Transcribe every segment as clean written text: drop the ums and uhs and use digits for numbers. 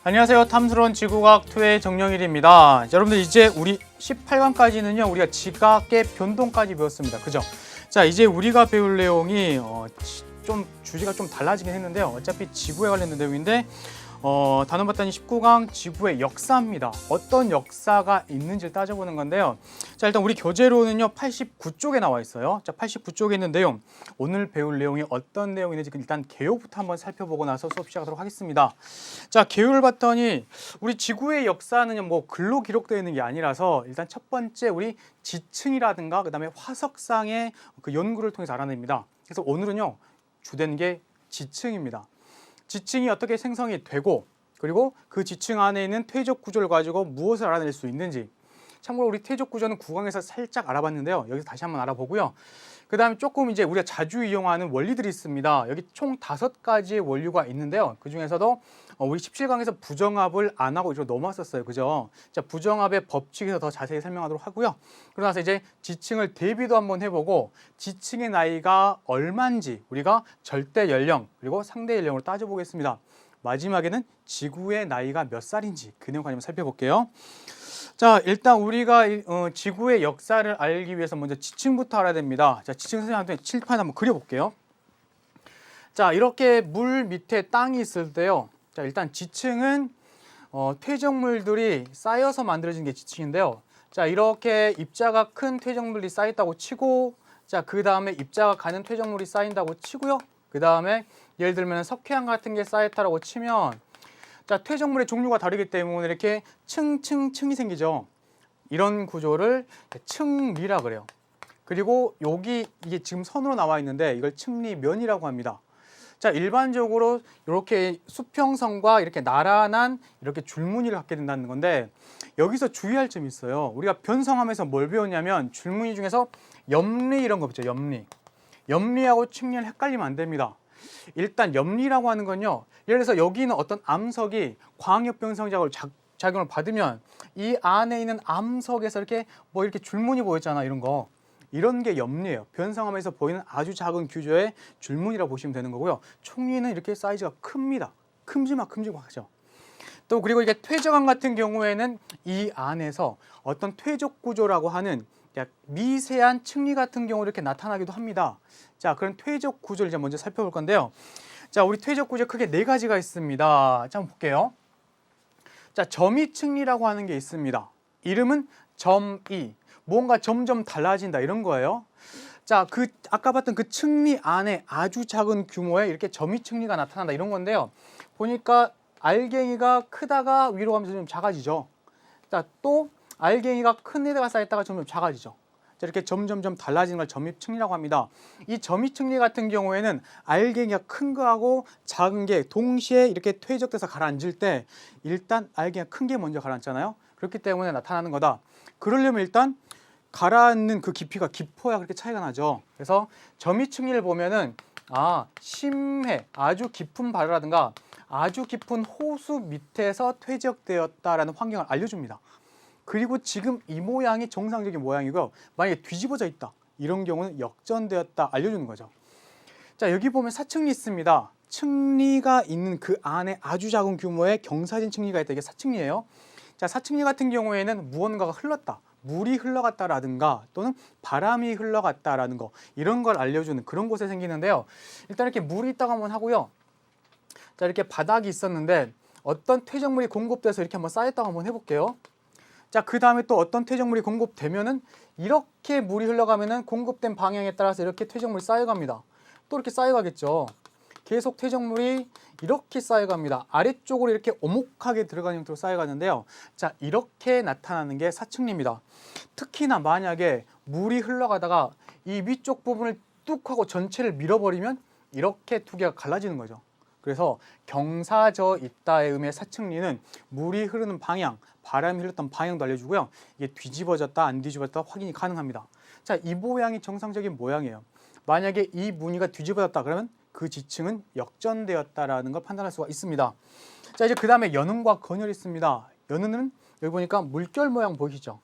안녕하세요. 탐스러운 지구과학 2의 정영일입니다. 여러분들 이제 우리 18강까지는요. 우리가 지각의 변동까지 배웠습니다. 그죠? 자, 이제 우리가 배울 내용이 좀 주제가 좀 달라지긴 했는데요. 어차피 지구에 관련된 내용인데 단원 봤더니 19강 지구의 역사입니다. 어떤 역사가 있는지를 따져보는 건데요. 자, 일단 우리 교재로는요 89쪽에 나와 있어요. 자, 89쪽에 있는 내용, 오늘 배울 내용이 어떤 내용이 있는지 일단 개요부터 한번 살펴보고 나서 수업 시작하도록 하겠습니다. 자, 개요를 봤더니 우리 지구의 역사는 뭐 글로 기록되어 있는 게 아니라서 일단 첫 번째 우리 지층이라든가 그다음에 화석상의 그 연구를 통해서 알아냅니다. 그래서 오늘은요 주된 게 지층입니다. 지층이 어떻게 생성이 되고 그리고 그 지층 안에 있는 퇴적 구조를 가지고 무엇을 알아낼 수 있는지. 참고로 우리 퇴적 구조는 9강에서 살짝 알아봤는데요. 여기서 다시 한번 알아보고요. 그 다음에 조금 이제 우리가 자주 이용하는 원리들이 있습니다. 여기 총 5가지의 원리가 있는데요. 그 중에서도 우리 17강에서 부정합을 안 하고 이리로 넘어왔었어요. 그죠? 자, 부정합의 법칙에서 더 자세히 설명하도록 하고요. 그러고 나서 이제 지층을 대비도 한번 해보고 지층의 나이가 얼마인지 우리가 절대 연령 그리고 상대 연령으로 따져보겠습니다. 마지막에는 지구의 나이가 몇 살인지 그 내용까지 한번 살펴볼게요. 자, 일단 우리가 지구의 역사를 알기 위해서 먼저 지층부터 알아야 됩니다. 자, 지층 선생님한테 칠판 한번 그려볼게요. 자, 이렇게 물 밑에 땅이 있을 때요. 자, 일단 지층은 퇴적물들이 쌓여서 만들어진 게 지층인데요. 자, 이렇게 입자가 큰 퇴적물이 쌓였다고 치고, 자, 그 다음에 입자가 가는 퇴적물이 쌓인다고 치고요. 그 다음에 예를 들면 석회암 같은 게 쌓였다라고 치면, 자, 퇴적물의 종류가 다르기 때문에 이렇게 층이 생기죠. 이런 구조를 층리라 그래요. 그리고 여기 이게 지금 선으로 나와 있는데 이걸 층리면이라고 합니다. 자, 일반적으로 이렇게 수평선과 이렇게 나란한 이렇게 줄무늬를 갖게 된다는 건데 여기서 주의할 점이 있어요. 우리가 변성하면서 뭘 배웠냐면 줄무늬 중에서 염리 이런 거 있죠. 염리하고 층리를 헷갈리면 안 됩니다. 일단 염리라고 하는 건요. 예를 들어서 여기 있는 어떤 암석이 광역 변성 작용을 받으면 이 안에 있는 암석에서 이렇게 이렇게 줄무늬 보였잖아. 이런 게 염리예요. 변성하면서 보이는 아주 작은 규조의 줄무늬라고 보시면 되는 거고요. 총리는 이렇게 사이즈가 큽니다. 큼지막하죠. 또 그리고 이게 퇴적암 같은 경우에는 이 안에서 어떤 퇴적 구조라고 하는 미세한 층리 같은 경우로 이렇게 나타나기도 합니다. 자, 그런 퇴적 구조를 이제 먼저 살펴볼 건데요. 자, 우리 퇴적 구조 크게 4가지가 있습니다. 자, 한번 볼게요. 자, 점이 층리라고 하는 게 있습니다. 이름은 점이. 뭔가 점점 달라진다 이런 거예요. 자, 아까 봤던 그 층리 안에 아주 작은 규모의 이렇게 점이 층리가 나타난다 이런 건데요. 보니까 알갱이가 크다가 위로 가면서 좀 작아지죠. 자, 또 알갱이가 큰 데다가 쌓였다가 점점 작아지죠. 자, 이렇게 점점점 달라지는 걸 점입층리라고 합니다. 이 점입층리 같은 경우에는 알갱이가 큰 거하고 작은 게 동시에 이렇게 퇴적돼서 가라앉을 때 일단 알갱이가 큰 게 먼저 가라앉잖아요. 그렇기 때문에 나타나는 거다. 그러려면 일단 가라앉는 그 깊이가 깊어야 그렇게 차이가 나죠. 그래서 점입층리를 보면은 심해, 아주 깊은 바다라든가 아주 깊은 호수 밑에서 퇴적되었다라는 환경을 알려줍니다. 그리고 지금 이 모양이 정상적인 모양이고요. 만약에 뒤집어져 있다. 이런 경우는 역전되었다 알려주는 거죠. 자, 여기 보면 사층리 있습니다. 층리가 있는 그 안에 아주 작은 규모의 경사진 층리가 있다. 이게 사층리예요. 자, 사층리 같은 경우에는 무언가가 흘렀다. 물이 흘러갔다라든가 또는 바람이 흘러갔다라는 거 이런 걸 알려주는 그런 곳에 생기는데요. 일단 이렇게 물이 있다고 한번 하고요. 자, 이렇게 바닥이 있었는데 어떤 퇴적물이 공급돼서 이렇게 한번 쌓였다고 한번 해볼게요. 자, 그 다음에 또 어떤 퇴적물이 공급되면은 이렇게 물이 흘러가면은 공급된 방향에 따라서 이렇게 퇴적물이 쌓여갑니다. 또 이렇게 쌓여가겠죠. 계속 퇴적물이 이렇게 쌓여갑니다. 아래쪽으로 이렇게 오목하게 들어가는 형태로 쌓여가는데요. 자, 이렇게 나타나는 게 사층리입니다. 특히나 만약에 물이 흘러가다가 이 위쪽 부분을 뚝 하고 전체를 밀어버리면 이렇게 두 개가 갈라지는 거죠. 그래서 경사져 있다의 의미의 사층리는 물이 흐르는 방향, 바람이 흘렀던 방향도 알려주고요. 이게 뒤집어졌다 안 뒤집어졌다 확인이 가능합니다. 자, 이 모양이 정상적인 모양이에요. 만약에 이 무늬가 뒤집어졌다 그러면 그 지층은 역전되었다라는 걸 판단할 수가 있습니다. 자, 이제 그 다음에 연음과 건열이 있습니다. 연음은 여기 보니까 물결 모양 보이시죠?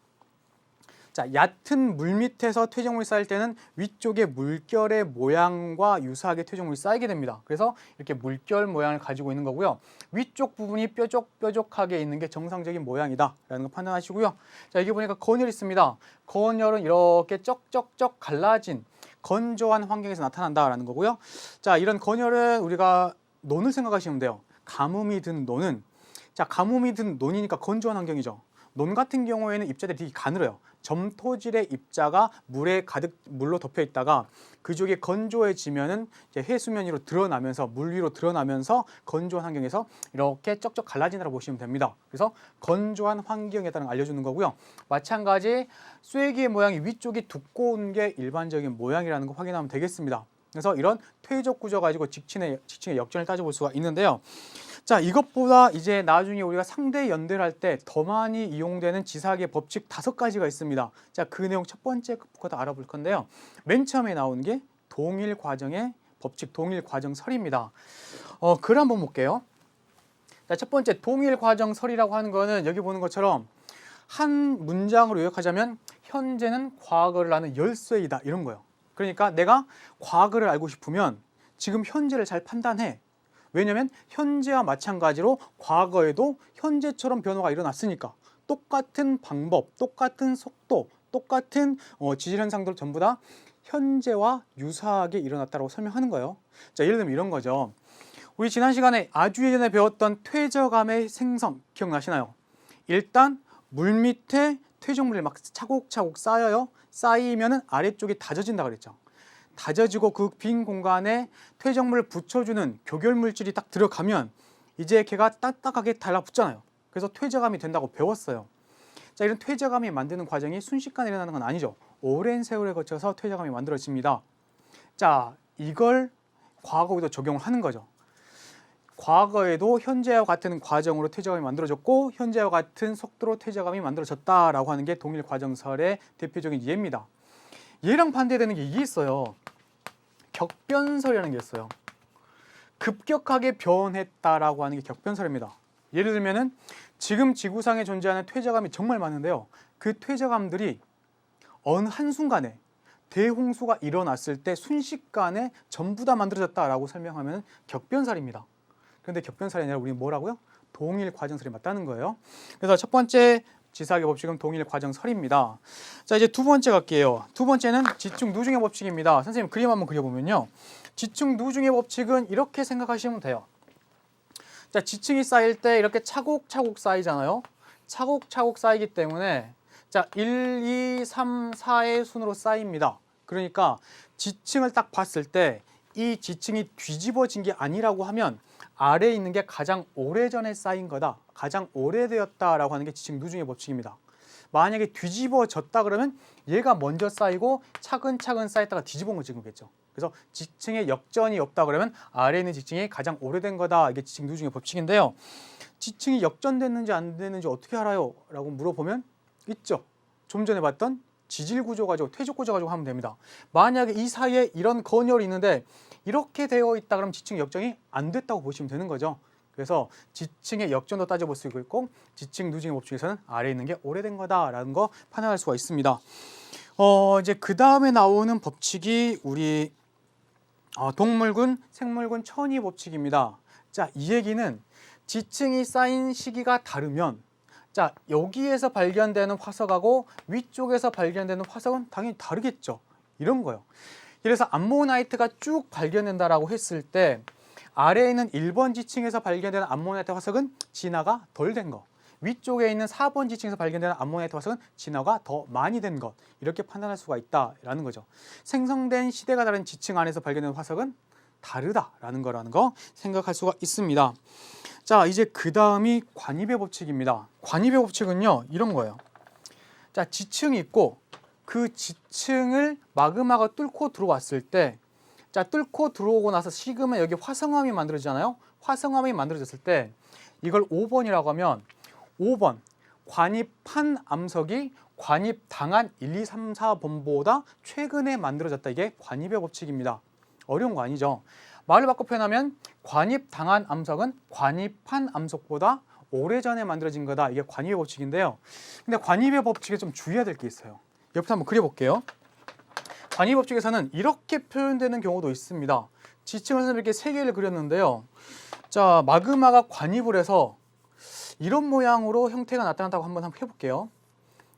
자, 얕은 물 밑에서 퇴적물이 쌓일 때는 위쪽에 물결의 모양과 유사하게 퇴적물이 쌓이게 됩니다. 그래서 이렇게 물결 모양을 가지고 있는 거고요. 위쪽 부분이 뾰족뾰족하게 있는 게 정상적인 모양이다라는 거 판단하시고요. 자, 여기 보니까 건열이 있습니다. 건열은 이렇게 쩍쩍쩍 갈라진 건조한 환경에서 나타난다라는 거고요. 자, 이런 건열은 우리가 논을 생각하시면 돼요. 가뭄이 든 논은, 자, 가뭄이 든 논이니까 건조한 환경이죠. 논 같은 경우에는 입자들이 되게 가늘어요. 점토질의 입자가 물로 덮여 있다가 그쪽이 건조해지면은 이제 해수면 위로 드러나면서 물 위로 드러나면서 건조한 환경에서 이렇게 쩍쩍 갈라진다고 보시면 됩니다. 그래서 건조한 환경에 따른 알려주는 거고요. 마찬가지 쐐기의 모양이 위쪽이 두꺼운 게 일반적인 모양이라는 거 확인하면 되겠습니다. 그래서 이런 퇴적 구조 가지고 직층의 역전을 따져볼 수가 있는데요. 자, 이것보다 이제 나중에 우리가 상대 연대를 할 때 더 많이 이용되는 지사학의 법칙 5가지가 있습니다. 자, 그 내용 첫 번째 부터 알아볼 건데요. 맨 처음에 나온 게 동일 과정의 법칙, 동일 과정설입니다. 글 한번 볼게요. 자, 첫 번째 동일 과정설이라고 하는 거는 여기 보는 것처럼 한 문장으로 요약하자면 현재는 과거를 아는 열쇠이다 이런 거예요. 그러니까 내가 과거를 알고 싶으면 지금 현재를 잘 판단해. 왜냐하면 현재와 마찬가지로 과거에도 현재처럼 변화가 일어났으니까 똑같은 방법, 똑같은 속도, 똑같은 지질 현상들 전부 다 현재와 유사하게 일어났다고 설명하는 거예요. 자, 예를 들면 이런 거죠. 우리 지난 시간에 아주 예전에 배웠던 퇴적암의 생성 기억나시나요? 일단 물 밑에 퇴적물이 막 차곡차곡 쌓여요. 쌓이면은 아래쪽이 다져진다 그랬죠. 다져지고 그 빈 공간에 퇴적물을 붙여주는 교결 물질이 딱 들어가면 이제 걔가 딱딱하게 달라붙잖아요. 그래서 퇴적암이 된다고 배웠어요. 자, 이런 퇴적암이 만드는 과정이 순식간에 일어나는 건 아니죠. 오랜 세월에 거쳐서 퇴적암이 만들어집니다. 자, 이걸 과거에도 적용을 하는 거죠. 과거에도 현재와 같은 과정으로 퇴적암이 만들어졌고 현재와 같은 속도로 퇴적암이 만들어졌다라고 하는 게 동일 과정설의 대표적인 예입니다. 얘랑 반대되는 게 이게 있어요. 격변설이라는 게 있어요. 급격하게 변했다라고 하는 게 격변설입니다. 예를 들면은 지금 지구상에 존재하는 퇴적암이 정말 많은데요. 그 퇴적암들이 어느 한순간에 대홍수가 일어났을 때 순식간에 전부 다 만들어졌다라고 설명하면 격변설입니다. 그런데 격변설이 아니라 우리는 뭐라고요? 동일 과정설이 맞다는 거예요. 그래서 첫 번째 지사학의 법칙은 동일 과정설입니다. 자, 이제 두 번째 갈게요. 두 번째는 지층 누중의 법칙입니다. 선생님 그림 한번 그려보면요. 지층 누중의 법칙은 이렇게 생각하시면 돼요. 자, 지층이 쌓일 때 이렇게 차곡차곡 쌓이잖아요. 차곡차곡 쌓이기 때문에 자, 1, 2, 3, 4의 순으로 쌓입니다. 그러니까 지층을 딱 봤을 때 이 지층이 뒤집어진 게 아니라고 하면 아래에 있는 게 가장 오래전에 쌓인 거다. 가장 오래되었다라고 하는 게 지층 누중의 법칙입니다. 만약에 뒤집어졌다 그러면 얘가 먼저 쌓이고 차근차근 쌓였다가 뒤집은 거 지금겠죠. 그래서 지층에 역전이 없다 그러면 아래에 있는 지층이 가장 오래된 거다. 이게 지층 누중의 법칙인데요. 지층이 역전됐는지 안 됐는지 어떻게 알아요? 라고 물어보면 있죠. 좀 전에 봤던 지질 구조 가지고 퇴적 구조 가지고 하면 됩니다. 만약에 이 사이에 이런 건열이 있는데 이렇게 되어 있다 그러면 지층 역전이 안 됐다고 보시면 되는 거죠. 그래서 지층의 역전도 따져볼 수 있고 지층 누중의 법칙에서는 아래에 있는 게 오래된 거다라는 거 판단할 수가 있습니다. 이제 그 다음에 나오는 법칙이 우리 동물군, 생물군 천위 법칙입니다. 자, 이 얘기는 지층이 쌓인 시기가 다르면 자, 여기에서 발견되는 화석하고 위쪽에서 발견되는 화석은 당연히 다르겠죠. 이런 거예요. 그래서 암모나이트가 쭉 발견된다라고 했을 때 아래에 있는 1번 지층에서 발견되는 암모나이트 화석은 진화가 덜 된 것, 위쪽에 있는 4번 지층에서 발견되는 암모나이트 화석은 진화가 더 많이 된 것, 이렇게 판단할 수가 있다라는 거죠. 생성된 시대가 다른 지층 안에서 발견된 화석은 다르다라는 거라는 거 생각할 수가 있습니다. 자, 이제 그 다음이 관입의 법칙입니다. 관입의 법칙은요, 이런 거예요. 자, 지층이 있고 그 지층을 마그마가 뚫고 들어왔을 때, 자, 뚫고 들어오고 나서 식으면 여기 화성암이 만들어지잖아요. 화성암이 만들어졌을 때 이걸 5번이라고 하면 5번 관입한 암석이 관입당한 1, 2, 3, 4번보다 최근에 만들어졌다. 이게 관입의 법칙입니다. 어려운 거 아니죠. 말을 바꿔 표현하면 관입당한 암석은 관입한 암석보다 오래전에 만들어진 거다. 이게 관입의 법칙인데요. 근데 관입의 법칙에 좀 주의해야 될 게 있어요. 옆에 한번 그려볼게요. 관이법칙에서는 이렇게 표현되는 경우도 있습니다. 지층을 이렇게 세 개를 그렸는데요. 자, 마그마가 관입을 해서 이런 모양으로 형태가 나타난다고 한번 해볼게요.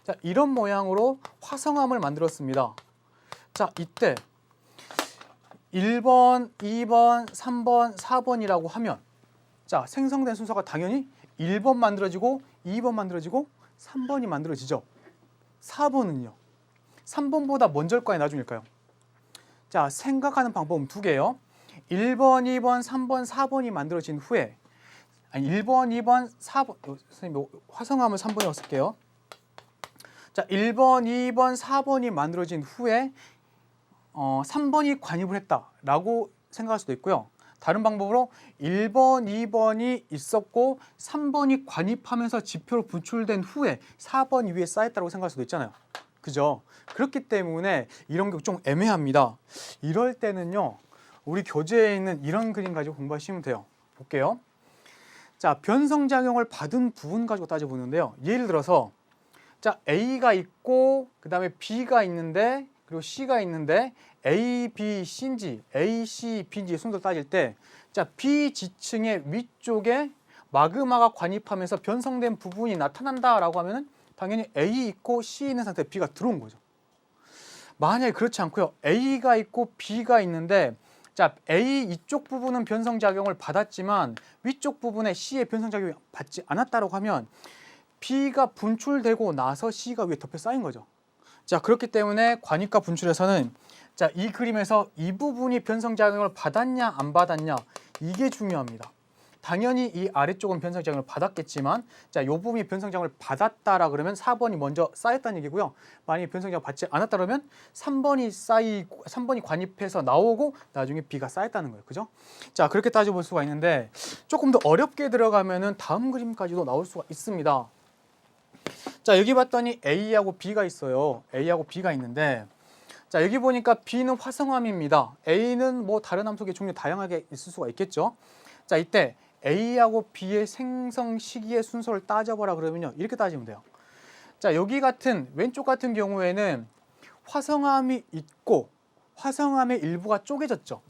자, 이런 모양으로 화성암을 만들었습니다. 자, 이때 1번, 2번, 3번, 4번이라고 하면 자, 생성된 순서가 당연히 1번 만들어지고 2번 만들어지고 3번이 만들어지죠. 4번은요. 3번보다 먼저일까요? 나중일까요? 자, 생각하는 방법은 두 개예요. 1번, 2번, 3번, 4번이 만들어진 후에 아니 1번, 2번, 4번 선생님 화성암을 3번이라고 쓸게요. 자, 1번, 2번, 4번이 만들어진 후에 3번이 관입을 했다라고 생각할 수도 있고요. 다른 방법으로 1번, 2번이 있었고 3번이 관입하면서 지표로 분출된 후에 4번이 위에 쌓였다고 생각할 수도 있잖아요. 그죠? 그렇기 때문에 이런 게 좀 애매합니다. 이럴 때는요. 우리 교재에 있는 이런 그림 가지고 공부하시면 돼요. 볼게요. 자, 변성작용을 받은 부분 가지고 따져보는데요. 예를 들어서 자, A가 있고 그 다음에 B가 있는데 그리고 C가 있는데 A, B, C인지 A, C, B인지 순서를 따질 때 자, B 지층의 위쪽에 마그마가 관입하면서 변성된 부분이 나타난다라고 하면은 당연히 A 있고 C 있는 상태에 B가 들어온 거죠. 만약에 그렇지 않고요. A가 있고 B가 있는데 자, A 이쪽 부분은 변성작용을 받았지만 위쪽 부분에 C의 변성작용이 받지 않았다고 하면 B가 분출되고 나서 C가 위에 덮여 쌓인 거죠. 자, 그렇기 때문에 관입과 분출에서는 자, 이 그림에서 이 부분이 변성작용을 받았냐 안 받았냐 이게 중요합니다. 당연히 이 아래쪽은 변성작용을 받았겠지만 자, 이 부분이 변성작용을 받았다라 그러면 4번이 먼저 쌓였다는 얘기고요. 만약에 변성작용을 받지 않았다 그러면 3번이 관입해서 나오고 나중에 B가 쌓였다는 거예요. 그죠? 자, 그렇게 따져볼 수가 있는데 조금 더 어렵게 들어가면은 다음 그림까지도 나올 수가 있습니다. 자, 여기 봤더니 A하고 B가 있어요. A하고 B가 있는데 자, 여기 보니까 B는 화성암입니다. A는 뭐 다른 암석의 종류 다양하게 있을 수가 있겠죠. 자, 이때 A하고 B의 생성 시기의 순서를 따져보라 그러면요. 이렇게 따지면 돼요. 자, 여기 같은 왼쪽 같은 경우에는 화성암이 있고 화성암의 일부가 쪼개졌죠.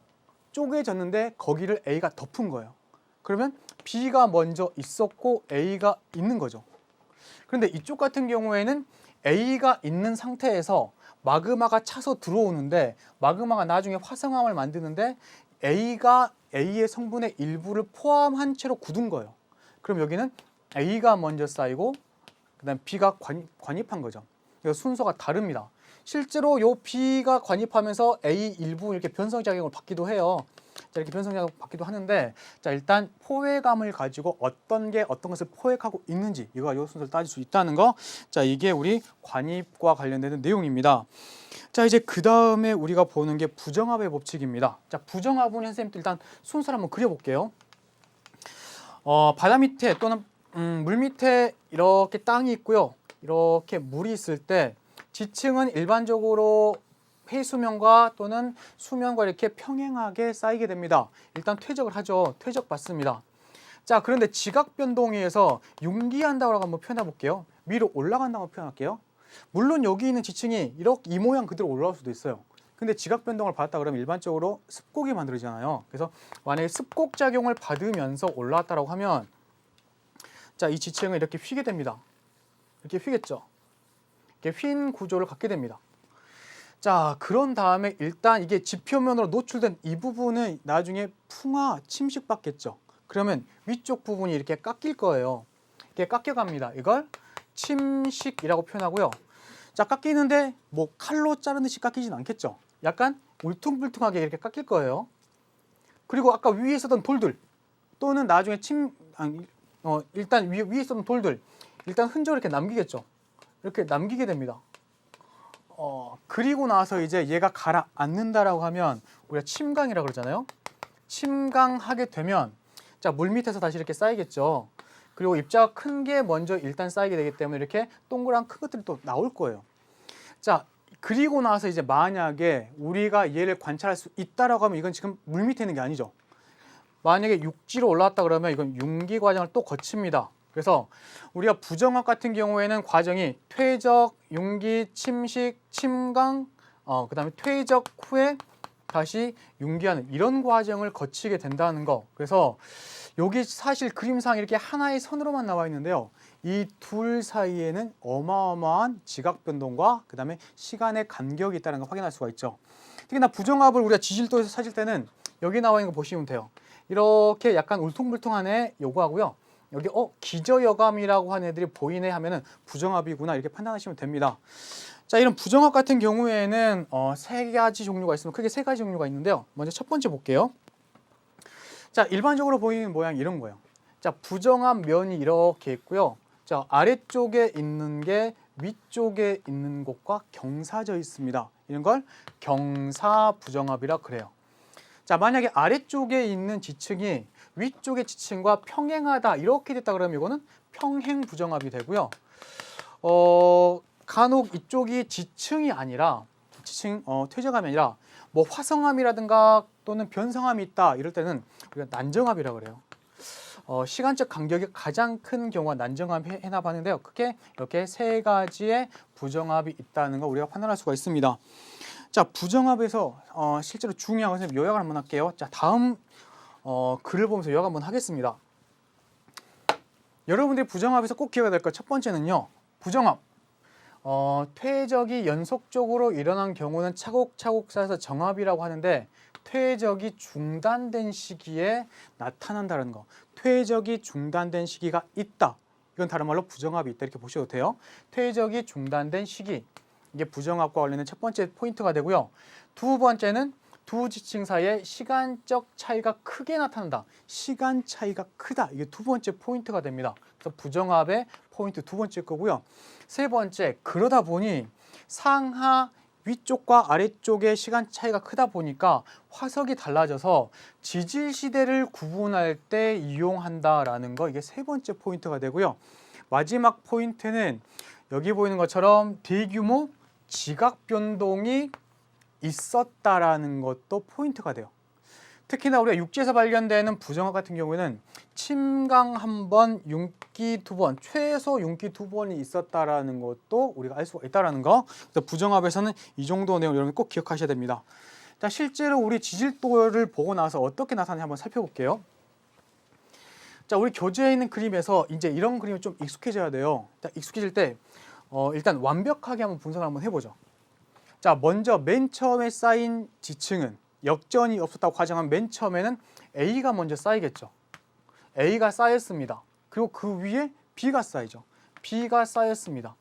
쪼개졌는데 거기를 A가 덮은 거예요. 그러면 B가 먼저 있었고 A가 있는 거죠. 그런데 이쪽 같은 경우에는 A가 있는 상태에서 마그마가 차서 들어오는데 마그마가 나중에 화성암을 만드는데 A가 A의 성분의 일부를 포함한 채로 굳은 거예요. 그럼 여기는 A가 먼저 쌓이고 그다음 B가 관입한 거죠. 그래서 순서가 다릅니다. 실제로 요 B가 관입하면서 A 일부 이렇게 변성작용을 받기도 해요. 자, 이렇게 변성작용을 받기도 하는데 자, 일단 포획감을 가지고 어떤 게 어떤 것을 포획하고 있는지 이거 요 순서를 따질 수 있다는 거. 자, 이게 우리 관입과 관련되는 내용입니다. 자, 이제 그 다음에 우리가 보는 게 부정합의 법칙입니다. 자, 부정합은 선생님들 일단 순서를 한번 그려볼게요. 바다 밑에 또는 물 밑에 이렇게 땅이 있고요. 이렇게 물이 있을 때 지층은 일반적으로 해수면과 또는 수면과 이렇게 평행하게 쌓이게 됩니다. 일단 퇴적을 하죠. 퇴적 받습니다. 자, 그런데 지각 변동에 의해서 융기한다고 한번 표현해 볼게요. 위로 올라간다고 표현할게요. 물론 여기 있는 지층이 이렇게 이 모양 그대로 올라올 수도 있어요. 근데 지각 변동을 받았다 그러면 일반적으로 습곡이 만들어지잖아요. 그래서 만약에 습곡 작용을 받으면서 올라왔다고 하면 자, 이 지층은 이렇게 휘게 됩니다. 이렇게 휘겠죠. 이렇게 휜 구조를 갖게 됩니다. 자, 그런 다음에 일단 이게 지표면으로 노출된 이 부분은 나중에 풍화 침식받겠죠. 그러면 위쪽 부분이 이렇게 깎일 거예요. 이렇게 깎여갑니다. 이걸 침식이라고 표현하고요. 자, 깎이는데 뭐 칼로 자르듯이 깎이진 않겠죠. 약간 울퉁불퉁하게 이렇게 깎일 거예요. 그리고 아까 위에 있었던 돌들 또는 나중에 일단 위에 있었던 돌들 일단 흔적을 이렇게 남기겠죠. 이렇게 남기게 됩니다. 그리고 나서 이제 얘가 가라앉는다라고 하면 우리가 침강이라고 그러잖아요. 침강하게 되면 자, 물 밑에서 다시 이렇게 쌓이겠죠. 그리고 입자가 큰 게 먼저 일단 쌓이게 되기 때문에 이렇게 동그란 큰 것들이 또 나올 거예요. 자, 그리고 나서 이제 만약에 우리가 얘를 관찰할 수 있다라고 하면 이건 지금 물 밑에 있는 게 아니죠. 만약에 육지로 올라왔다 그러면 이건 융기 과정을 또 거칩니다. 그래서 우리가 부정합 같은 경우에는 과정이 퇴적, 융기, 침식, 침강, 그다음에 퇴적 후에 다시 융기하는 이런 과정을 거치게 된다는 거. 그래서 여기 사실 그림상 이렇게 하나의 선으로만 나와 있는데요. 이 둘 사이에는 어마어마한 지각 변동과 그다음에 시간의 간격이 있다는 걸 확인할 수가 있죠. 특히나 부정합을 우리가 지질도에서 찾을 때는 여기 나와 있는 거 보시면 돼요. 이렇게 약간 울퉁불퉁한 애 요거하고요. 여기 기저여감이라고 하는 애들이 보이네 하면은 부정합이구나 이렇게 판단하시면 됩니다. 자, 이런 부정합 같은 경우에는 세 가지 종류가 있으면 크게 세 가지 종류가 있는데요. 먼저 첫 번째 볼게요. 자, 일반적으로 보이는 모양이 이런 거예요. 자, 부정합 면이 이렇게 있고요. 자, 아래쪽에 있는 게 위쪽에 있는 곳과 경사져 있습니다. 이런 걸 경사 부정합이라 그래요. 자, 만약에 아래쪽에 있는 지층이 위쪽의 지층과 평행하다 이렇게 됐다 그러면 이거는 평행 부정합이 되고요. 간혹 이쪽이 지층이 아니라 퇴적함이 아니라 뭐 화성함이라든가 또는 변성함이 있다 이럴 때는 우리가 난정합이라 그래요. 시간적 간격이 가장 큰 경우가 난정합 해나봤는데요. 크게 이렇게 세 가지의 부정합이 있다는 거 우리가 판단할 수가 있습니다. 자, 부정합에서 실제로 중요한 것은 요약을 한번 할게요. 자, 다음 글을 보면서 요약 한번 하겠습니다. 여러분들이 부정합에서 꼭 기억해야 될 것 첫 번째는요. 부정합. 퇴적이 연속적으로 일어난 경우는 차곡차곡 쌓여서 정합이라고 하는데 퇴적이 중단된 시기에 나타난다는 거. 퇴적이 중단된 시기가 있다. 이건 다른 말로 부정합이 있다 이렇게 보셔도 돼요. 퇴적이 중단된 시기. 이게 부정합과 관련된 첫 번째 포인트가 되고요. 두 번째는 두 지층 사이에 시간적 차이가 크게 나타난다. 시간 차이가 크다. 이게 두 번째 포인트가 됩니다. 그래서 부정합의 포인트 두 번째 거고요. 세 번째, 그러다 보니 상하 위쪽과 아래쪽의 시간 차이가 크다 보니까 화석이 달라져서 지질 시대를 구분할 때 이용한다라는 거 이게 세 번째 포인트가 되고요. 마지막 포인트는 여기 보이는 것처럼 대규모 지각 변동이 있었다라는 것도 포인트가 돼요. 특히나 우리가 육지에서 발견되는 부정합 같은 경우에는 침강 한 번, 융기 두 번, 최소 융기 두 번이 있었다라는 것도 우리가 알 수가 있다라는 거. 그래서 부정합에서는 이 정도 내용 여러분 꼭 기억하셔야 됩니다. 자, 실제로 우리 지질도를 보고 나서 어떻게 나타나는지 한번 살펴볼게요. 자, 우리 교재에 있는 그림에서 이제 이런 그림이 좀 익숙해져야 돼요. 자, 익숙해질 때 일단 완벽하게 한번 분석을 한번 해보죠. 자, 먼저 맨 처음에 쌓인 지층은 역전이 없었다고 가정하면 맨 처음에는 A가 먼저 쌓이겠죠. A가 쌓였습니다. 그리고 그 위에 B가 쌓이죠. B가 쌓였습니다.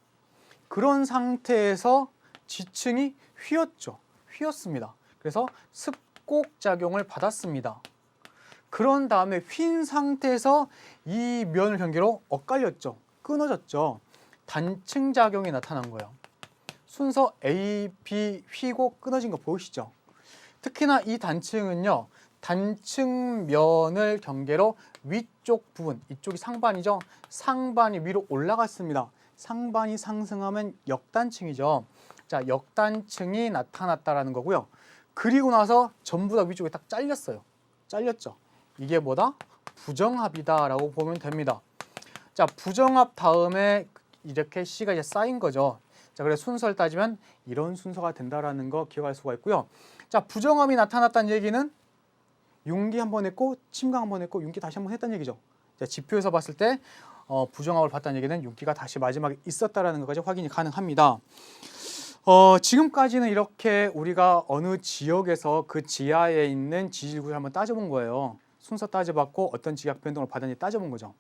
그런 상태에서 지층이 휘었죠. 휘었습니다. 그래서 습곡 작용을 받았습니다. 그런 다음에 휜 상태에서 이 면을 경계로 엇갈렸죠. 끊어졌죠. 단층 작용이 나타난 거예요. 순서 A, B 휘고 끊어진 거 보이시죠? 특히나 이 단층은요. 단층 면을 경계로 위쪽 부분, 이쪽이 상반이죠. 상반이 위로 올라갔습니다. 상반이 상승하면 역단층이죠. 자, 역단층이 나타났다라는 거고요. 그리고 나서 전부 다 위쪽에 딱 잘렸어요. 잘렸죠. 이게 뭐다? 부정합이다라고 보면 됩니다. 자, 부정합 다음에 이렇게 C가 이제 쌓인 거죠. 자, 그래서 순서를 따지면 이런 순서가 된다라는 거 기억할 수가 있고요. 자, 부정합이 나타났다는 얘기는 융기 한 번 했고 침강 한 번 했고 융기 다시 한 번 했다는 얘기죠. 자, 지표에서 봤을 때 부정합을 봤다는 얘기는 융기가 다시 마지막에 있었다라는 것까지 확인이 가능합니다. 지금까지는 이렇게 우리가 어느 지역에서 그 지하에 있는 지질구를 한번 따져본 거예요. 순서 따져봤고 어떤 지각 변동을 받았는지 따져본 거죠.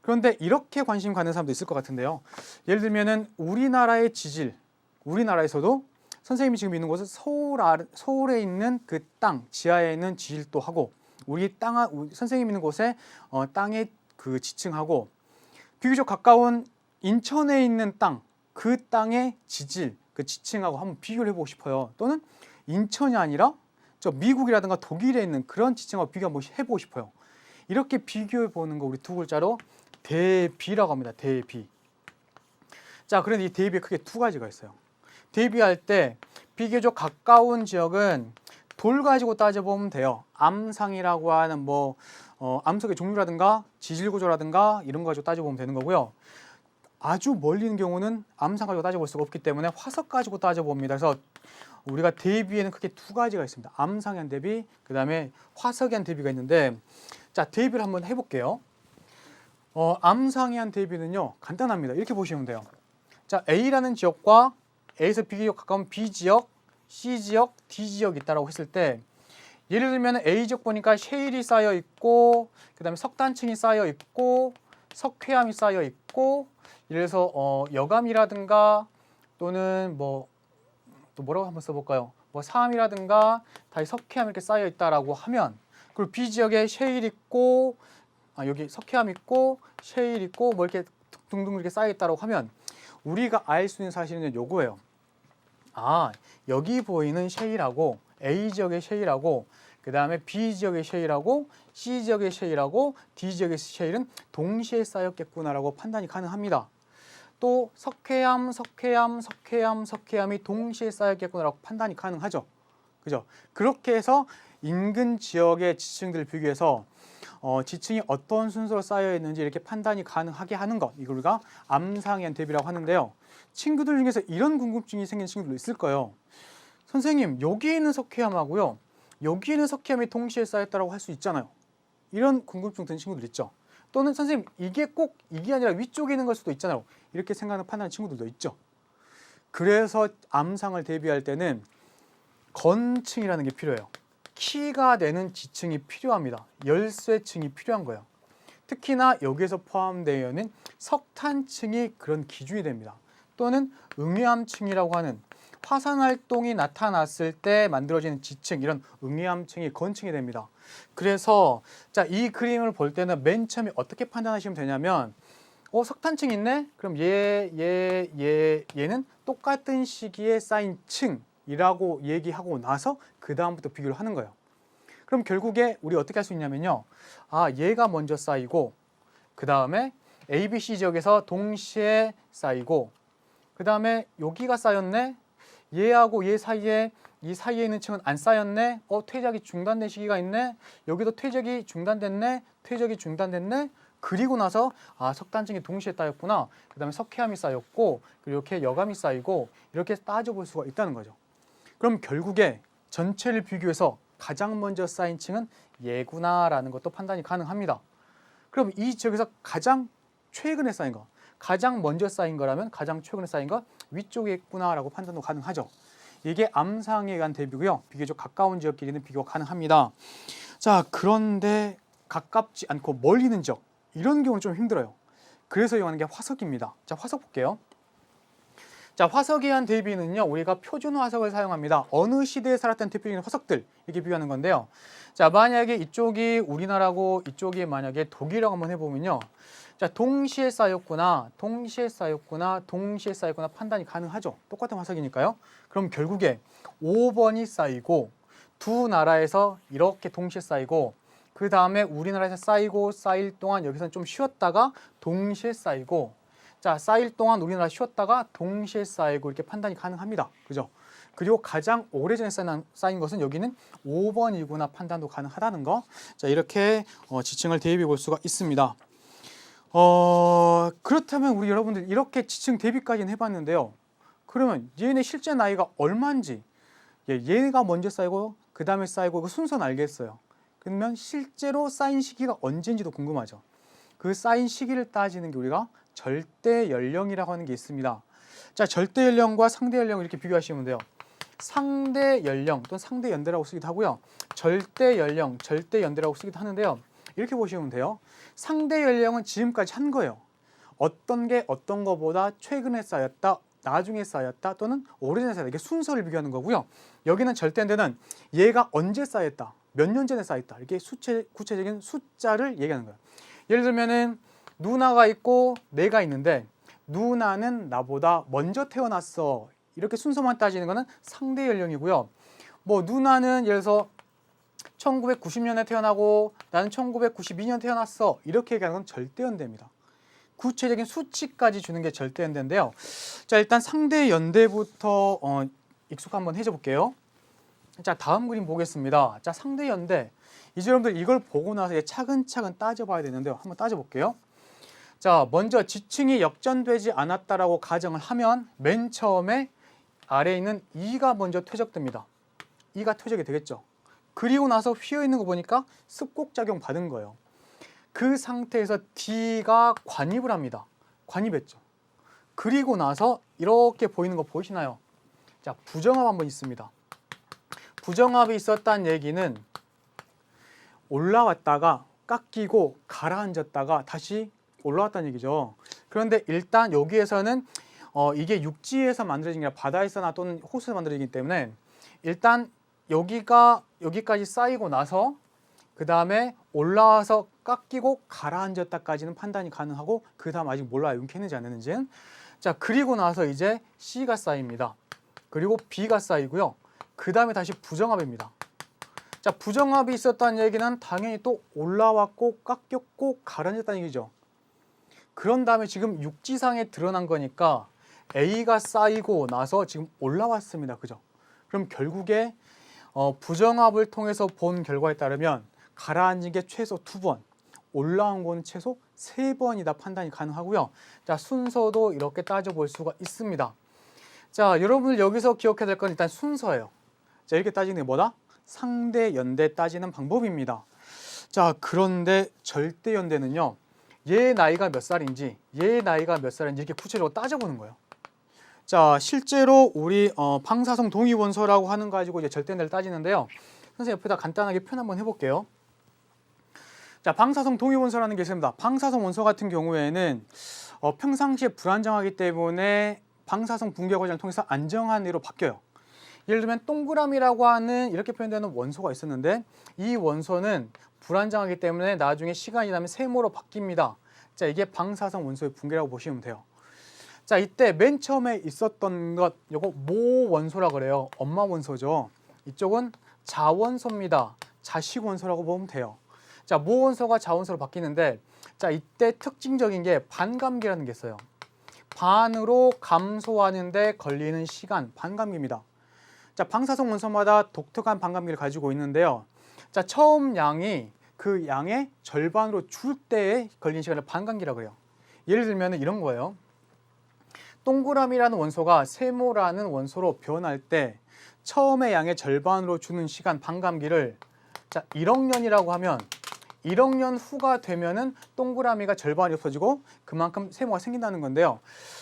그런데 이렇게 관심 가는 사람도 있을 것 같은데요. 예를 들면은 우리나라의 지질, 우리나라에서도 선생님이 지금 있는 곳은 서울에 있는 그 땅, 지하에 있는 지질도하고 우리 선생님 있는 곳에 땅의 그 지층하고 비교적 가까운 인천에 있는 땅, 그 땅의 지질, 그 지층하고 한번 비교를 해보고 싶어요. 또는 인천이 아니라 저 미국이라든가 독일에 있는 그런 지층하고 비교 한번 해보고 싶어요. 이렇게 비교해 보는 거 우리 두 글자로 대비라고 합니다. 대비. 자, 그런데 이 대비에 크게 두 가지가 있어요. 대비할 때 비교적 가까운 지역은 돌 가지고 따져보면 돼요. 암상이라고 하는 암석의 종류라든가 지질 구조라든가 이런 거 가지고 따져보면 되는 거고요. 아주 멀리 있는 경우는 암산 가지고 따져볼 수가 없기 때문에 화석 가지고 따져봅니다. 그래서 우리가 대비에는 크게 두 가지가 있습니다. 암상현 대비, 그 다음에 화석현 대비가 있는데, 자, 대비를 한번 해볼게요. 암상현 대비는요, 간단합니다. 이렇게 보시면 돼요. 자, A라는 지역과 A에서 B에 가까운 B 지역, C 지역, D 지역이 있다라고 했을 때, 예를 들면 A 지역 보니까 셰일이 쌓여 있고, 그 다음에 석단층이 쌓여 있고, 석회암이 쌓여 있고, 예를 들어서 여감이라든가 또는 또 뭐라고 한번 써볼까요? 사암이라든가 다시 석회암 이렇게 쌓여 있다라고 하면, 그리고 B 지역에 셰일 있고, 여기 석회암 있고, 셰일 있고, 이렇게 등등 이렇게 쌓여 있다라고 하면, 우리가 알 수 있는 사실은 요거예요. 여기 보이는 셰일하고 A 지역의 셰일하고 그 다음에 B 지역의 셰일하고 C 지역의 셰일하고 D 지역의 셰일은 동시에 쌓였겠구나라고 판단이 가능합니다. 또 석회암, 석회암이 동시에 쌓였겠구나라고 판단이 가능하죠. 그죠? 그렇게 해서 인근 지역의 지층들을 비교해서 지층이 어떤 순서로 쌓여 있는지 이렇게 판단이 가능하게 하는 것, 이걸 우리가 암상현 대비라고 하는데요. 친구들 중에서 이런 궁금증이 생긴 친구들도 있을 거예요. 선생님, 여기 있는 석회암하고요, 여기 있는 석회암이 동시에 쌓였다고 할 수 있잖아요. 이런 궁금증 드는 친구들 있죠. 또는 선생님, 이게 꼭 이게 아니라 위쪽에 있는 걸 수도 있잖아요. 이렇게 생각하는 판단하는 친구들도 있죠. 그래서 암상을 대비할 때는 건층이라는 게 필요해요. 키가 되는 지층이 필요합니다. 열쇠층이 필요한 거예요. 특히나 여기에서 포함되어 있는 석탄층이 그런 기준이 됩니다. 또는 응해암층이라고 하는 화산 활동이 나타났을 때 만들어지는 지층, 이런 응해암층이 건층이 됩니다. 그래서 자, 이 그림을 볼 때는 맨 처음에 어떻게 판단하시면 되냐면 석탄층 있네? 그럼 얘는 똑같은 시기에 쌓인 층이라고 얘기하고 나서 그 다음부터 비교를 하는 거예요. 그럼 결국에 우리 어떻게 할 수 있냐면요. 얘가 먼저 쌓이고 그 다음에 A, B, C 지역에서 동시에 쌓이고 그 다음에 여기가 쌓였네? 얘하고 얘 사이에 이 사이에 있는 층은 안 쌓였네? 퇴적이 중단된 시기가 있네? 여기도 퇴적이 중단됐네? 퇴적이 중단됐네? 그리고 나서 석탄층이 동시에 쌓였구나. 그 다음에 석회암이 쌓였고 그리고 이렇게 여감이 쌓이고 이렇게 따져볼 수가 있다는 거죠. 그럼 결국에 전체를 비교해서 가장 먼저 쌓인 층은 얘구나라는 것도 판단이 가능합니다. 그럼 이 지역에서 가장 최근에 쌓인 거, 가장 먼저 쌓인 거라면 가장 최근에 쌓인 거 위쪽에 있구나라고 판단도 가능하죠. 이게 암상에 의한 대비고요. 비교적 가까운 지역끼리는 비교가 가능합니다. 자, 그런데 가깝지 않고 멀리 있는 지역, 이런 경우는 좀 힘들어요. 그래서 이용하는 게 화석입니다. 자, 화석 볼게요. 자, 화석에 의한 대비는요, 우리가 표준 화석을 사용합니다. 어느 시대에 살았던 대표적인 화석들, 이렇게 비교하는 건데요. 자, 만약에 이쪽이 우리나라고 이쪽이 만약에 독일이라고 한번 해보면요. 자, 동시에 쌓였구나 판단이 가능하죠. 똑같은 화석이니까요. 그럼 결국에 5번이 쌓이고 두 나라에서 이렇게 동시에 쌓이고 그 다음에 우리나라에서 쌓일 동안 여기서는 좀 쉬었다가 동시에 쌓이고 자, 쌓일 동안 우리나라 쉬었다가 동시에 쌓이고 이렇게 판단이 가능합니다. 그죠? 그리고 가장 오래전에 쌓인 것은 여기는 5번이구나 판단도 가능하다는 거. 자, 이렇게 지층을 대비해 볼 수가 있습니다. 그렇다면 우리 여러분들 이렇게 지층 대비까지는 해봤는데요. 그러면 얘네 실제 나이가 얼마인지, 얘가 먼저 쌓이고 그 다음에 쌓이고 그 순서는 알겠어요. 그러면 실제로 쌓인 시기가 언제인지도 궁금하죠. 그 쌓인 시기를 따지는 게 우리가 절대 연령이라고 하는 게 있습니다. 자, 절대 연령과 상대 연령을 이렇게 비교하시면 돼요. 상대 연령 또는 상대 연대라고 쓰기도 하고요. 절대 연령, 절대 연대라고 쓰기도 하는데요. 이렇게 보시면 돼요. 상대 연령은 지금까지 한 거예요. 어떤 게 어떤 거보다 최근에 쌓였다, 나중에 쌓였다 또는 오래전에 쌓였다. 이게 순서를 비교하는 거고요. 여기는 절대연대는 얘가 언제 쌓였다, 몇 년 전에 쌓였다. 이렇게 구체적인 숫자를 얘기하는 거예요. 예를 들면은 누나가 있고 내가 있는데 누나는 나보다 먼저 태어났어. 이렇게 순서만 따지는 거는 상대 연령이고요. 누나는 예를 들어서 1990년에 태어나고 나는 1992년 태어났어. 이렇게 얘기하는 건 절대연대입니다. 구체적인 수치까지 주는 게 절대연대인데요. 자, 일단 상대 연대부터 익숙 한번 해줘 볼게요. 자, 다음 그림 보겠습니다. 자, 상대 연대. 이제 여러분들 이걸 보고 나서 이제 차근차근 따져봐야 되는데요. 한번 따져볼게요. 자, 먼저 지층이 역전되지 않았다라고 가정을 하면 맨 처음에 아래에 있는 E가 먼저 퇴적됩니다. E가 퇴적이 되겠죠. 그리고 나서 휘어있는 거 보니까 습곡작용 받은 거예요. 그 상태에서 D가 관입을 합니다. 관입했죠. 그리고 나서 이렇게 보이는 거 보이시나요? 자, 부정합 한번 있습니다. 부정합이 있었다는 얘기는 올라왔다가 깎이고 가라앉았다가 다시 올라왔다는 얘기죠. 그런데 일단 여기에서는 이게 육지에서 만들어진 게 아니라 바다에서나 또는 호수에서 만들어지기 때문에 일단 여기까지 쌓이고 나서 그 다음에 올라와서 깎이고 가라앉았다까지는 판단이 가능하고 그 다음 아직 몰라요. 윤캐는지 안 했는지는. 자, 그리고 나서 이제 C가 쌓입니다. 그리고 B가 쌓이고요. 그 다음에 다시 부정합입니다. 자, 부정합이 있었다는 얘기는 당연히 또 올라왔고 깎였고 가라앉았다는 얘기죠. 그런 다음에 지금 육지상에 드러난 거니까 A가 쌓이고 나서 지금 올라왔습니다. 그죠? 그럼 결국에 부정합을 통해서 본 결과에 따르면 가라앉은 게 최소 2번, 올라온 거는 최소 3번이다 판단이 가능하고요. 자, 순서도 이렇게 따져볼 수가 있습니다. 자, 여러분들 여기서 기억해야 될 건 일단 순서예요. 자, 이렇게 따지는 게 뭐다? 상대 연대 따지는 방법입니다. 자, 그런데 절대 연대는요. 얘 나이가 몇 살인지, 얘 나이가 몇 살인지 이렇게 구체적으로 따져보는 거예요. 자, 실제로 우리 방사성 동위원소라고 하는 거 가지고 이제 절대연대를 따지는데요. 선생님 옆에다 간단하게 표현 한번 해볼게요. 자, 방사성 동위원소라는 게 있습니다. 방사성 원소 같은 경우에는 평상시에 불안정하기 때문에 방사성 붕괴 과정을 통해서 안정한 애로 바뀌어요. 예를 들면 동그라미라고 하는 이렇게 표현되는 원소가 있었는데 이 원소는 불안정하기 때문에 나중에 시간이 지나면 세모로 바뀝니다. 자, 이게 방사성 원소의 붕괴라고 보시면 돼요. 자, 이때 맨 처음에 있었던 것, 요거 모 원소라 그래요. 엄마 원소죠. 이쪽은 자원소입니다. 자식 원소라고 보면 돼요. 자, 모 원소가 자원소로 바뀌는데, 자, 이때 특징적인 게 반감기라는 게 있어요. 반으로 감소하는데 걸리는 시간, 반감기입니다. 자, 방사성 원소마다 독특한 반감기를 가지고 있는데요. 자, 처음 양이 그 양의 절반으로 줄 때에 걸리는 시간을 반감기라고 해요. 예를 들면 이런 거예요. 동그라미라는 원소가 세모라는 원소로 변할 때 처음에 양의 절반으로 주는 시간 반감기를 자 1억 년이라고 하면 1억 년 후가 되면은 동그라미가 절반이 없어지고 그만큼 세모가 생긴다는 건데요.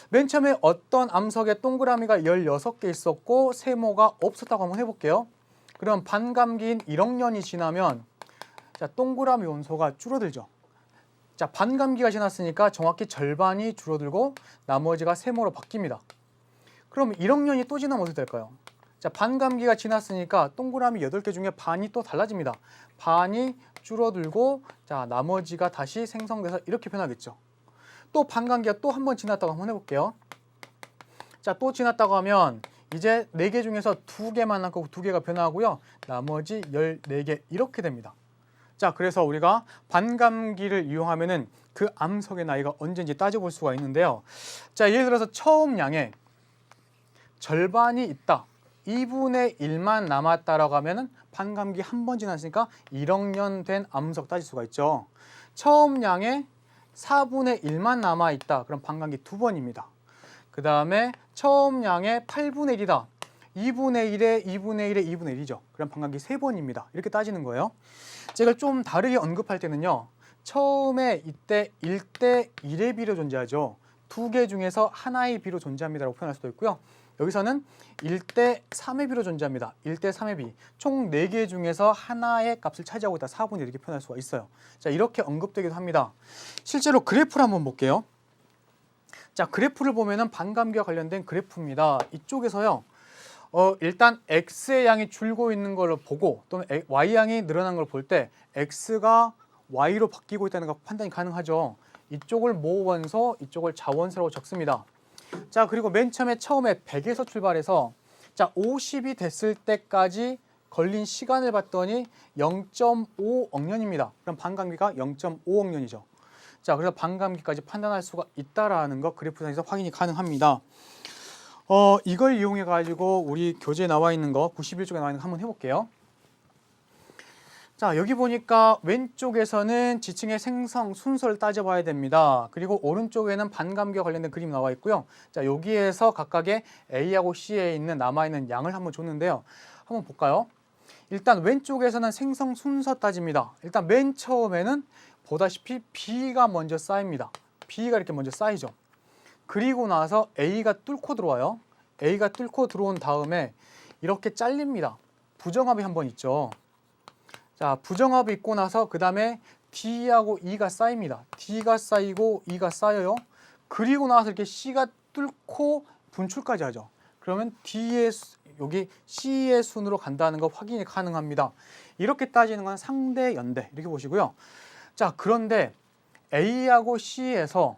맨 처음에 어떤 암석에 동그라미가 16개 있었고 세모가 없었다고 한번 해볼게요. 그럼 반감기인 1억 년이 지나면 자 동그라미 원소가 줄어들죠. 자, 반감기가 지났으니까 정확히 절반이 줄어들고 나머지가 세모로 바뀝니다. 그럼 1억 년이 또 지나면 어떻게 될까요? 자, 반감기가 지났으니까 동그라미 8개 중에 반이 또 달라집니다. 반이 줄어들고 자, 나머지가 다시 생성돼서 이렇게 변하겠죠. 또 반감기가 또 한 번 지났다고 한번 해볼게요. 자, 또 지났다고 하면 이제 4개 중에서 2개만 남고 2개가 변하고요. 나머지 14개 이렇게 됩니다. 자, 그래서 우리가 반감기를 이용하면은 그 암석의 나이가 언제인지 따져볼 수가 있는데요. 자, 예를 들어서 처음 양의 절반이 있다. 2분의 1만 남았다라고 하면은 반감기 한 번 지났으니까 1억 년 된 암석 따질 수가 있죠. 처음 양의 4분의 1만 남아 있다. 그럼 반감기 2번입니다. 그 다음에 처음 양의 8분의 1이다. 2분의 1에 2분의 1에 2분의 1이죠. 그럼 반감기 3번입니다. 이렇게 따지는 거예요. 제가 좀 다르게 언급할 때는요. 처음에 이때 1대 1의 비로 존재하죠. 2개 중에서 하나의 비로 존재합니다라고 표현할 수도 있고요. 여기서는 1대 3의 비로 존재합니다. 1대 3의 비. 총 4개 중에서 하나의 값을 차지하고 있다. 4분의 1 이렇게 표현할 수가 있어요. 자, 이렇게 언급되기도 합니다. 실제로 그래프를 한번 볼게요. 자, 그래프를 보면은 반감기와 관련된 그래프입니다. 이쪽에서요. 일단 X의 양이 줄고 있는 걸로 보고 또는 Y 양이 늘어난 걸 볼 때 X가 Y로 바뀌고 있다는 거 판단이 가능하죠. 이쪽을 모원소, 이쪽을 자원소라고 적습니다. 자, 그리고 맨 처음에 100에서 출발해서 자 50이 됐을 때까지 걸린 시간을 봤더니 0.5억 년입니다. 그럼 반감기가 0.5억 년이죠. 자, 그래서 반감기까지 판단할 수가 있다라는 거 그래프상에서 확인이 가능합니다. 이걸 이용해 가지고 우리 교재에 나와 있는 거 91쪽에 나와 있는 거 한번 해볼게요. 자, 여기 보니까 왼쪽에서는 지층의 생성 순서를 따져봐야 됩니다. 그리고 오른쪽에는 반감기와 관련된 그림이 나와 있고요. 자, 여기에서 각각의 A하고 C에 있는 남아있는 양을 한번 줬는데요. 한번 볼까요? 일단 왼쪽에서는 생성 순서 따집니다. 일단 맨 처음에는 보다시피 B가 먼저 쌓입니다. B가 이렇게 먼저 쌓이죠. 그리고 나서 A가 뚫고 들어와요. A가 뚫고 들어온 다음에 이렇게 잘립니다. 부정합이 한 번 있죠. 자, 부정합이 있고 나서 그 다음에 D하고 E가 쌓입니다. D가 쌓이고 E가 쌓여요. 그리고 나서 이렇게 C가 뚫고 분출까지 하죠. 그러면 여기 C의 순으로 간다는 거 확인이 가능합니다. 이렇게 따지는 건 상대 연대 이렇게 보시고요. 자, 그런데 A하고 C에서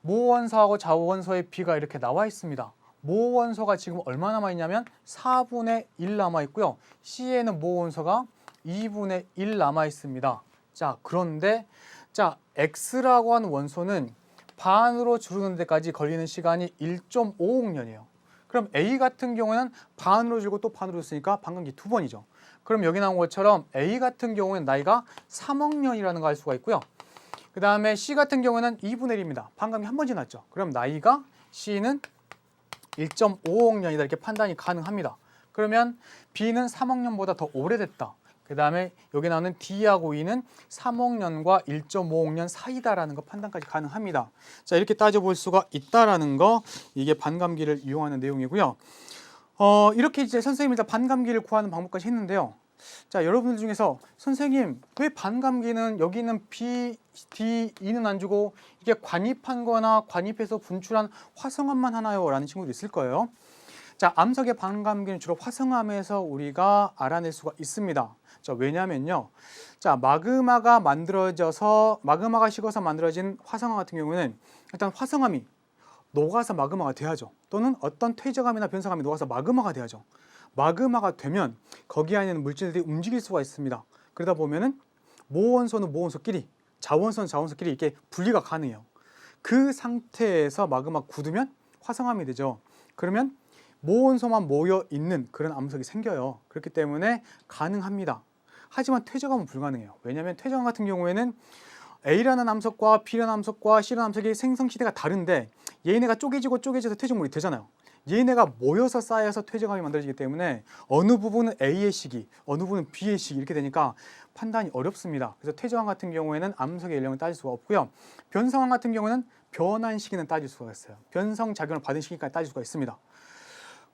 모원소하고 자원소의 B가 이렇게 나와 있습니다. 모원소가 지금 얼마 남아 있냐면 4분의 1 남아 있고요. C에는 모원소가 2분의 1 남아 있습니다. 자, 그런데 자, X라고 하는 원소는 반으로 줄는 데까지 걸리는 시간이 1.5억 년이에요. 그럼 A 같은 경우는 반으로 줄고 또 반으로 줬으니까 반감기 2번이죠. 그럼 여기 나온 것처럼 A 같은 경우는 나이가 3억 년이라는 걸 알 수가 있고요. 그 다음에 C 같은 경우는 2분의 1입니다. 반감기 한 번 지났죠. 그럼 나이가 C는 1.5억 년이다 이렇게 판단이 가능합니다. 그러면 B는 3억 년보다 더 오래됐다. 그 다음에 여기 나오는 D하고 E는 3억 년과 1.5억 년 사이다라는 거 판단까지 가능합니다. 자, 이렇게 따져볼 수가 있다라는 거, 이게 반감기를 이용하는 내용이고요. 이렇게 이제 선생님이 일단 반감기를 구하는 방법까지 했는데요. 자, 여러분들 중에서 선생님 왜 반감기는 여기 있는 B, D, E는 안 주고 이게 관입한 거나 관입해서 분출한 화성암만 하나요? 라는 친구도 있을 거예요. 자, 암석의 반감기는 주로 화성암에서 우리가 알아낼 수가 있습니다. 자, 왜냐면요. 자, 마그마가 식어서 만들어진 화성암 같은 경우는 일단 화성암이 녹아서 마그마가 돼야죠. 또는 어떤 퇴적암이나 변성암이 녹아서 마그마가 돼야죠. 마그마가 되면 거기 안에 있는 물질들이 움직일 수가 있습니다. 그러다 보면은 모원소는 모원소끼리, 자원소는 자원소끼리 이렇게 분리가 가능해요. 그 상태에서 마그마 굳으면 화성암이 되죠. 그러면 모원소만 모여 있는 그런 암석이 생겨요. 그렇기 때문에 가능합니다. 하지만 퇴적암은 불가능해요. 왜냐하면 퇴적암 같은 경우에는 A라는 암석과 B라는 암석과 C라는 암석이 생성 시대가 다른데 얘네가 쪼개져서 퇴적물이 되잖아요. 얘네가 모여서 쌓여서 퇴적암이 만들어지기 때문에 어느 부분은 A의 시기, 어느 부분은 B의 시기 이렇게 되니까 판단이 어렵습니다. 그래서 퇴적암 같은 경우에는 암석의 연령을 따질 수가 없고요. 변성암 같은 경우는 변환 시기는 따질 수가 있어요. 변성 작용을 받은 시기까지 따질 수가 있습니다.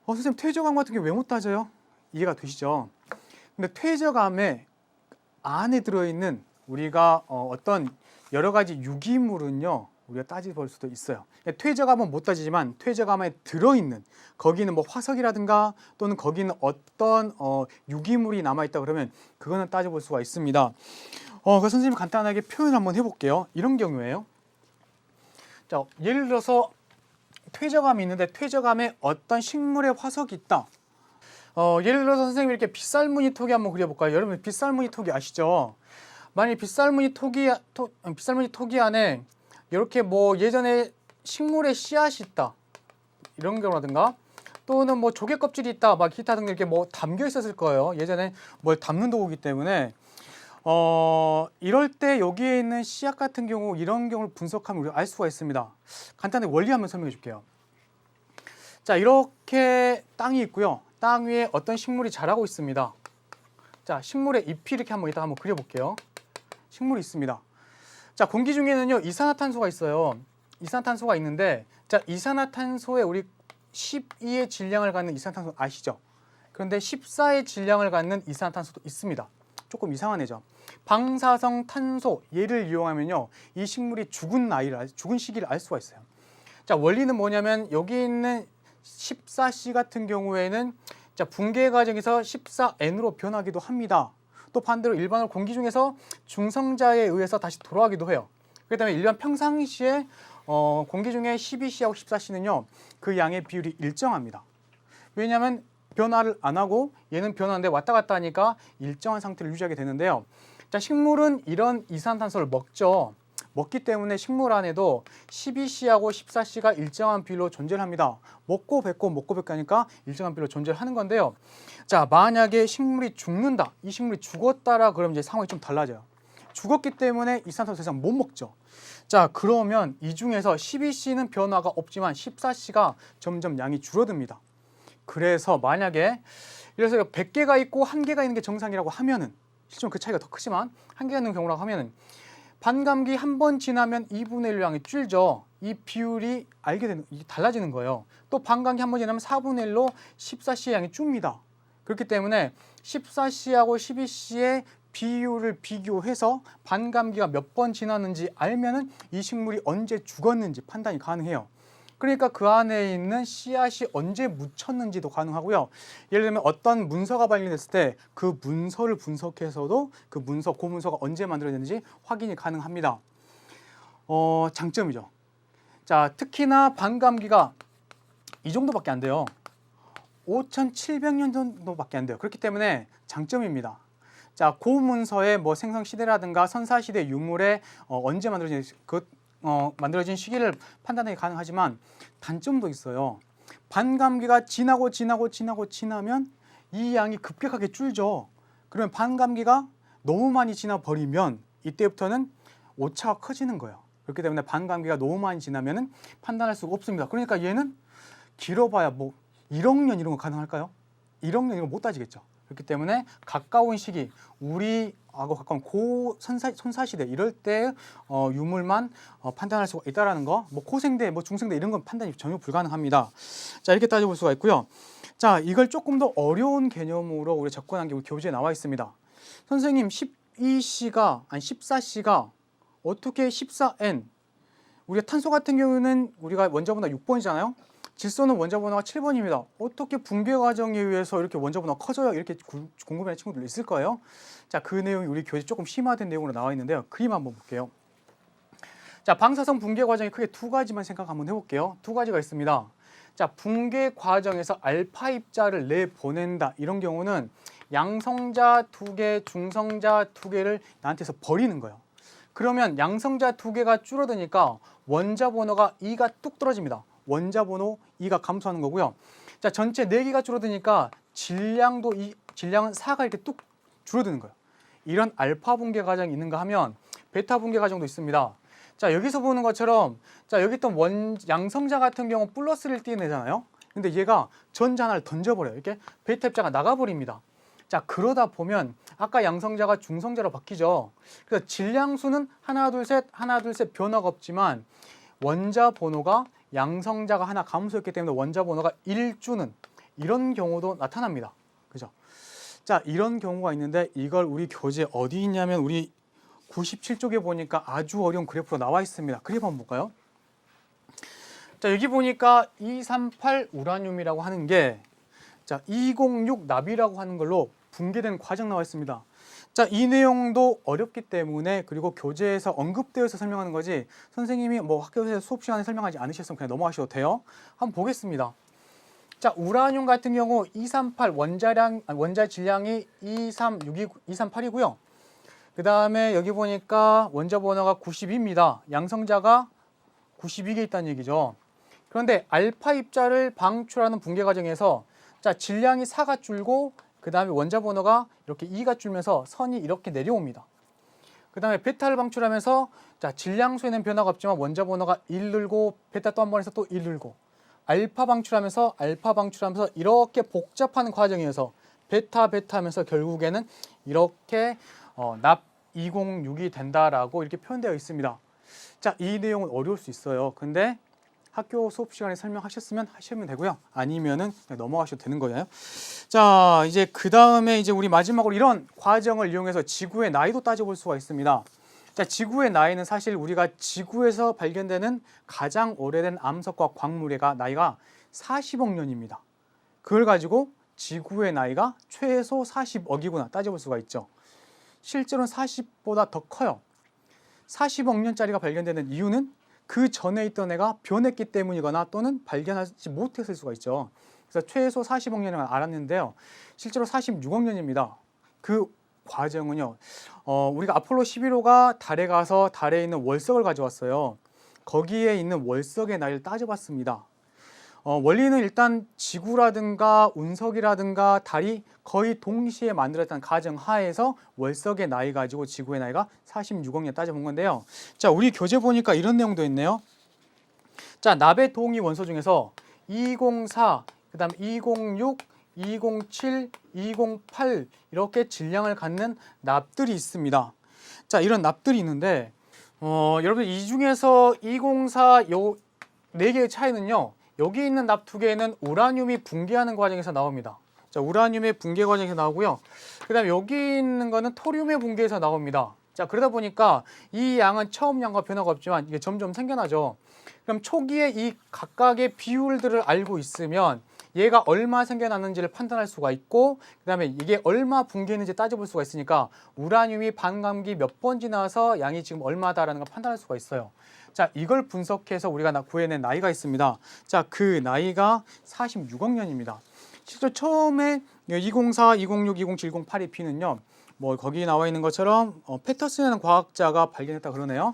선생님 퇴적암 같은 경우 왜 못 따져요? 이해가 되시죠? 근데 퇴적암의 안에 들어있는 우리가 어떤 여러 가지 유기물은요 우리가 따져볼 수도 있어요. 퇴적암은 못 따지지만 퇴적암에 들어있는 거기는 뭐 화석이라든가 또는 거기는 어떤 유기물이 남아있다 그러면 그거는 따져볼 수가 있습니다. 그래서 선생님 간단하게 표현 한번 해볼게요. 이런 경우에요. 자, 예를 들어서 퇴적암이 있는데 퇴적암에 어떤 식물의 화석이 있다. 예를 들어서 선생님이 이렇게 빗살무늬 토기 한번 그려볼까요? 여러분 빗살무늬 토기 아시죠? 만약 빗살무늬 토기 안에 이렇게 뭐 예전에 식물의 씨앗이 있다 이런 경우라든가 또는 뭐 조개 껍질이 있다 막 기타 등등 이렇게 뭐 담겨 있었을 거예요. 예전에 뭘 담는 도구이기 때문에 이럴 때 여기에 있는 씨앗 같은 경우 이런 경우를 분석하면 우리가 알 수가 있습니다. 간단하게 원리 한번 설명해 줄게요. 자, 이렇게 땅이 있고요. 땅 위에 어떤 식물이 자라고 있습니다. 자, 식물의 잎이 이렇게 이따 한번 그려볼게요. 식물이 있습니다. 자, 공기 중에는요 이산화탄소가 있어요. 이산화탄소가 있는데 자, 이산화탄소에 우리 12의 질량을 갖는 이산화탄소 아시죠? 그런데 14의 질량을 갖는 이산화탄소도 있습니다. 조금 이상하네죠. 방사성 탄소 얘를 이용하면요 이 식물이 죽은 시기를 알 수가 있어요. 자, 원리는 뭐냐면 여기 있는 14C 같은 경우에는 자, 붕괴 과정에서 14N으로 변하기도 합니다. 또 반대로 일반으로 공기 중에서 중성자에 의해서 다시 돌아가기도 해요. 그렇기 때문에 일반 평상시에 공기 중에 12C하고 14C는요 그 양의 비율이 일정합니다. 왜냐하면 변화를 안 하고 얘는 변하는데 왔다 갔다 하니까 일정한 상태를 유지하게 되는데요. 자, 식물은 이런 이산탄소를 먹죠. 먹기 때문에 식물 안에도 12C하고 14C가 일정한 비율로 존재를 합니다. 먹고 뱉고 하니까 일정한 비율로 존재를 하는 건데요. 자, 만약에 식물이 죽는다, 이 식물이 죽었다라 그러면 이제 상황이 좀 달라져요. 죽었기 때문에 이산화탄소 더 이상 못 먹죠. 자, 그러면 이 중에서 12C는 변화가 없지만 14C가 점점 양이 줄어듭니다. 그래서 만약에 그래서 100개가 있고 1개가 있는 게 정상이라고 하면은 실제로 그 차이가 더 크지만 1개가 있는 경우라고 하면은 반감기 한 번 지나면 2분의 1로 양이 줄죠. 이 비율이 달라지는 거예요. 또 반감기 한 번 지나면 4분의 1로 14C의 양이 줍니다. 그렇기 때문에 14C하고 12C의 비율을 비교해서 반감기가 몇 번 지났는지 알면은 이 식물이 언제 죽었는지 판단이 가능해요. 그러니까 그 안에 있는 씨앗이 언제 묻혔는지도 가능하고요. 예를 들면 어떤 문서가 발견됐을 때 그 문서를 분석해서도 그 문서가 언제 만들어졌는지 확인이 가능합니다. 장점이죠. 자, 특히나 반감기가 이 정도밖에 안 돼요. 5,700년 정도밖에 안 돼요. 그렇기 때문에 장점입니다. 자, 고문서의 뭐 생성 시대라든가 선사 시대 유물에 언제 만들어진 시기를 판단하기 가능하지만 단점도 있어요. 반감기가 지나면 이 양이 급격하게 줄죠. 그러면 반감기가 너무 많이 지나 버리면 이때부터는 오차가 커지는 거예요. 그렇기 때문에 반감기가 너무 많이 지나면은 판단할 수가 없습니다. 그러니까 얘는 길어봐야 뭐 1억 년 이런 거 가능할까요? 1억 년 이런 거 못 따지겠죠. 그렇기 때문에 가까운 시기, 우리하고 가까운 선사시대 이럴 때 유물만 판단할 수가 있다라는 거. 뭐 고생대, 뭐 중생대 이런 건 판단이 전혀 불가능합니다. 자, 이렇게 따져볼 수가 있고요. 자, 이걸 조금 더 어려운 개념으로 우리 접근한 게 우리 교재에 나와 있습니다. 선생님 14C가 어떻게 14N? 우리가 탄소 같은 경우는 우리가 원자번호가 6번이잖아요. 질소는 원자번호가 7번입니다. 어떻게 붕괴 과정에 의해서 이렇게 원자번호가 커져요? 이렇게 궁금해하는 친구들 있을 거예요. 자, 그 내용이 우리 교재 조금 심화된 내용으로 나와 있는데요. 그림 한번 볼게요. 자, 방사성 붕괴 과정이 크게 두 가지만 생각 한번 해볼게요. 두 가지가 있습니다. 자, 붕괴 과정에서 알파 입자를 내보낸다. 이런 경우는 양성자 2개, 중성자 2개를 나한테서 버리는 거예요. 그러면 양성자 2개가 줄어드니까 원자번호가 2가 뚝 떨어집니다. 원자번호 2가 감소하는 거고요. 자, 전체 4개가 줄어드니까 질량은 4가 이렇게 뚝 줄어드는 거예요. 이런 알파 붕괴 과정이 있는가 하면 베타 붕괴 과정도 있습니다. 자, 여기서 보는 것처럼 자, 여기 있던 양성자 같은 경우 플러스를 띄어내잖아요. 근데 얘가 전자 하나를 던져버려요. 이렇게 베타 입자가 나가버립니다. 자, 그러다 보면 아까 양성자가 중성자로 바뀌죠. 그래서 질량수는 하나 둘 셋 변화가 없지만 원자 번호가 양성자가 하나 감소했기 때문에 원자 번호가 1주는 이런 경우도 나타납니다. 그죠? 자, 이런 경우가 있는데 이걸 우리 교재 어디 있냐면 우리 97쪽에 보니까 아주 어려운 그래프로 나와 있습니다. 그래프 한번 볼까요? 자, 여기 보니까 238 우라늄이라고 하는 게 자, 206 납이라고 하는 걸로 붕괴된 과정 나와 있습니다. 자, 이 내용도 어렵기 때문에 그리고 교재에서 언급되어서 설명하는 거지 선생님이 뭐 학교에서 수업 시간에 설명하지 않으셨으면 그냥 넘어가셔도 돼요. 한번 보겠습니다. 자, 우라늄 같은 경우 238 원자 질량이 238이고요. 그 다음에 여기 보니까 원자 번호가 92입니다. 양성자가 92개 있다는 얘기죠. 그런데 알파 입자를 방출하는 붕괴 과정에서 자, 질량이 4가 줄고 그 다음에 원자 번호가 이렇게 2가 줄면서 선이 이렇게 내려옵니다. 그 다음에 베타를 방출하면서 자, 질량수에는 변화가 없지만 원자 번호가 1 늘고 베타 또 한 번 해서 또 1 늘고 알파 방출하면서 이렇게 복잡한 과정에서 베타 하면서 결국에는 이렇게 납 206이 된다라고 이렇게 표현되어 있습니다. 자, 이 내용은 어려울 수 있어요. 근데 학교 수업 시간에 설명하셨으면 하시면 되고요. 아니면은 그냥 넘어가셔도 되는 거예요. 자, 이제 그 다음에 이제 우리 마지막으로 이런 과정을 이용해서 지구의 나이도 따져볼 수가 있습니다. 자, 지구의 나이는 사실 우리가 지구에서 발견되는 가장 오래된 암석과 광물의 나이가 40억 년입니다. 그걸 가지고 지구의 나이가 최소 40억이구나 따져볼 수가 있죠. 실제로는 40보다 더 커요. 40억 년짜리가 발견되는 이유는 그 전에 있던 애가 변했기 때문이거나 또는 발견하지 못했을 수가 있죠. 그래서 최소 40억 년을 알았는데요. 실제로 46억 년입니다. 그 과정은요. 우리가 아폴로 11호가 달에 가서 달에 있는 월석을 가져왔어요. 거기에 있는 월석의 나이를 따져봤습니다. 원리는 일단 지구라든가 운석이라든가 달이 거의 동시에 만들어졌다는 가정 하에서 월석의 나이 가지고 지구의 나이가 46억 년 따져본 건데요. 자, 우리 교재 보니까 이런 내용도 있네요. 자, 납의 동위 원소 중에서 204, 그다음 206, 207, 208 이렇게 질량을 갖는 납들이 있습니다. 자, 이런 납들이 있는데 여러분 이 중에서 204 요 4개의 차이는요. 여기 있는 납 2개는 우라늄이 붕괴하는 과정에서 나옵니다. 자, 우라늄의 붕괴 과정에서 나오고요. 그다음에 여기 있는 거는 토륨의 붕괴에서 나옵니다. 자, 그러다 보니까 이 양은 처음 양과 변화가 없지만 이게 점점 생겨나죠. 그럼 초기에 이 각각의 비율들을 알고 있으면 얘가 얼마 생겨났는지를 판단할 수가 있고 그다음에 이게 얼마 붕괴했는지 따져볼 수가 있으니까 우라늄이 반감기 몇 번 지나서 양이 지금 얼마다라는 걸 판단할 수가 있어요. 자, 이걸 분석해서 우리가 구해낸 나이가 있습니다. 자, 그 나이가 46억 년입니다. 실제 처음에 204, 206, 207, 208의 뭐 거기 나와 있는 것처럼 패터슨이라는 과학자가 발견했다 그러네요.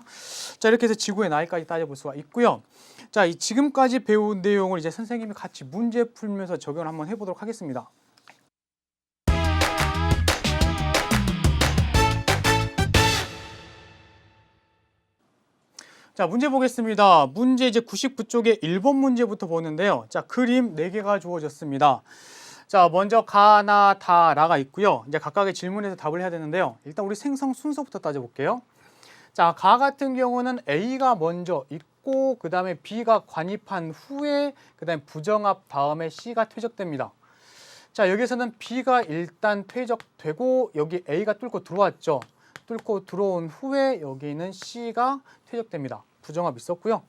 자, 이렇게 해서 지구의 나이까지 따져볼 수가 있고요. 자, 이 지금까지 배운 내용을 이제 선생님이 같이 문제 풀면서 적용을 한번 해보도록 하겠습니다. 자, 문제 보겠습니다. 문제 이제 99쪽에 1번 문제부터 보는데요. 자, 그림 4개가 주어졌습니다. 자, 먼저 가, 나, 다, 라가 있고요. 이제 각각의 질문에서 답을 해야 되는데요. 일단 우리 생성 순서부터 따져볼게요. 자, 가 같은 경우는 A가 먼저 있고 그 다음에 B가 관입한 후에 그 다음에 부정합 다음에 C가 퇴적됩니다. 자, 여기서는 B가 일단 퇴적되고 여기 A가 뚫고 들어왔죠. 뚫고 들어온 후에 여기는 C가 퇴적됩니다. 부정합이 있었고요.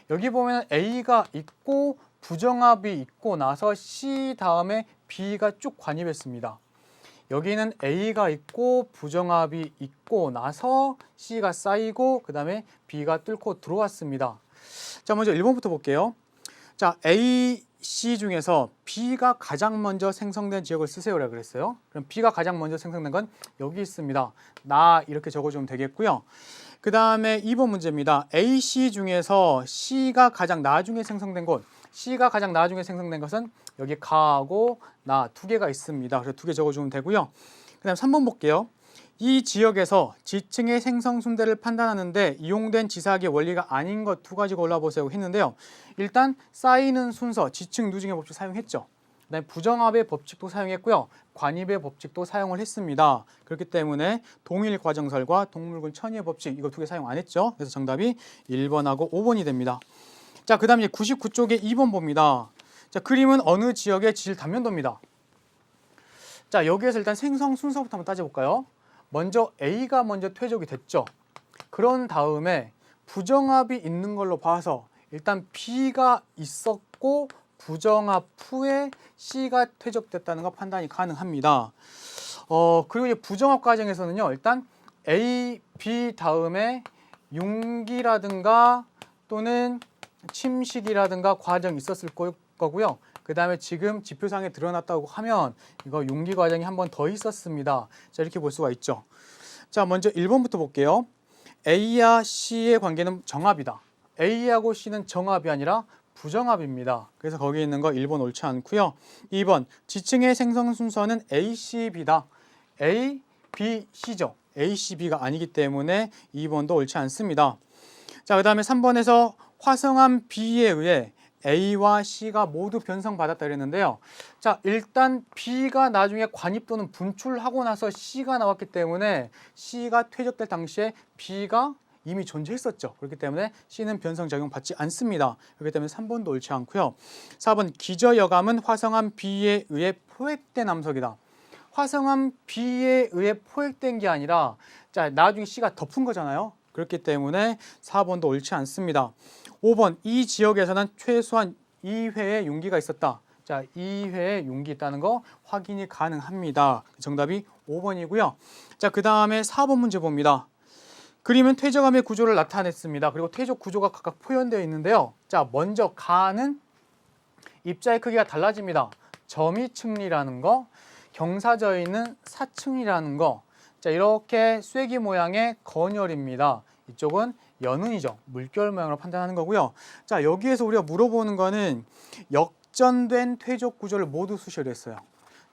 여기 보면 A가 있고 부정합이 있고 나서 C 다음에 B가 쭉 관입했습니다. 여기는 A가 있고 부정합이 있고 나서 C가 쌓이고 그 다음에 B가 뚫고 들어왔습니다. 자, 먼저 1번부터 볼게요. 자, A, C 중에서 B가 가장 먼저 생성된 지역을 쓰세요라고 그랬어요. 그럼 B가 가장 먼저 생성된 건 여기 있습니다. 나 이렇게 적어주면 되겠고요. 그 다음에 2번 문제입니다. A, C 중에서 C가 가장 나중에 생성된 곳, C가 가장 나중에 생성된 것은 여기 가하고 나 2개가 있습니다. 그래서 2개 적어주면 되고요. 그 다음 3번 볼게요. 이 지역에서 지층의 생성 순대를 판단하는데 이용된 지사학의 원리가 아닌 것 2가지 골라보세요 했는데요. 일단 쌓이는 순서, 지층 누징의 법칙 사용했죠. 그다음에 부정합의 법칙도 사용했고요. 관입의 법칙도 사용을 했습니다. 그렇기 때문에 동일 과정설과 동물군 천위의 법칙 이거 2개 사용 안 했죠. 그래서 정답이 1번하고 5번이 됩니다. 자, 그 다음에 99쪽에 2번 봅니다. 자, 그림은 어느 지역의 질 단면도입니다. 자, 여기에서 일단 생성 순서부터 한번 따져볼까요? 먼저 A가 먼저 퇴적이 됐죠. 그런 다음에 부정합이 있는 걸로 봐서 일단 B가 있었고 부정합 후에 C가 퇴적됐다는 거 판단이 가능합니다. 그리고 이제 부정합 과정에서는요. 일단 A, B 다음에 융기라든가 또는 침식이라든가 과정이 있었을 거고요. 그 다음에 지금 지표상에 드러났다고 하면 이거 융기 과정이 한 번 더 있었습니다. 자, 이렇게 볼 수가 있죠. 자, 먼저 1번부터 볼게요. A와 C의 관계는 정합이다. A하고 C는 정합이 아니라 부정합입니다. 그래서 거기 있는 거 1번 옳지 않고요. 2번 지층의 생성 순서는 A, C, B다. A, B, C죠. A, C, B가 아니기 때문에 2번도 옳지 않습니다. 자, 그 다음에 3번에서 화성암 B에 의해 A와 C가 모두 변성받았다 그랬는데요. 자, 일단 B가 나중에 관입 또는 분출하고 나서 C가 나왔기 때문에 C가 퇴적될 당시에 B가 이미 존재했었죠. 그렇기 때문에 C는 변성작용 받지 않습니다. 그렇기 때문에 3번도 옳지 않고요. 4번 기저여감은 화성암 B에 의해 포획된 암석이다. 화성암 B에 의해 포획된 게 아니라 자, 나중에 C가 덮은 거잖아요. 그렇기 때문에 4번도 옳지 않습니다. 5번 이 지역에서는 최소한 2회의 융기가 있었다. 자, 2회의 융기 있다는 거 확인이 가능합니다. 정답이 5번이고요. 자, 그 다음에 4번 문제 봅니다. 그림은 퇴적암의 구조를 나타냈습니다. 그리고 퇴적 구조가 각각 표현되어 있는데요. 자, 먼저 가는 입자의 크기가 달라집니다. 점이 층이라는 거, 경사져 있는 사층이라는 거. 자, 이렇게 쐐기 모양의 건열입니다. 이쪽은 연운이죠. 물결 모양으로 판단하는 거고요. 자, 여기에서 우리가 물어보는 거는 역전된 퇴적 구조를 모두 수시를 했어요.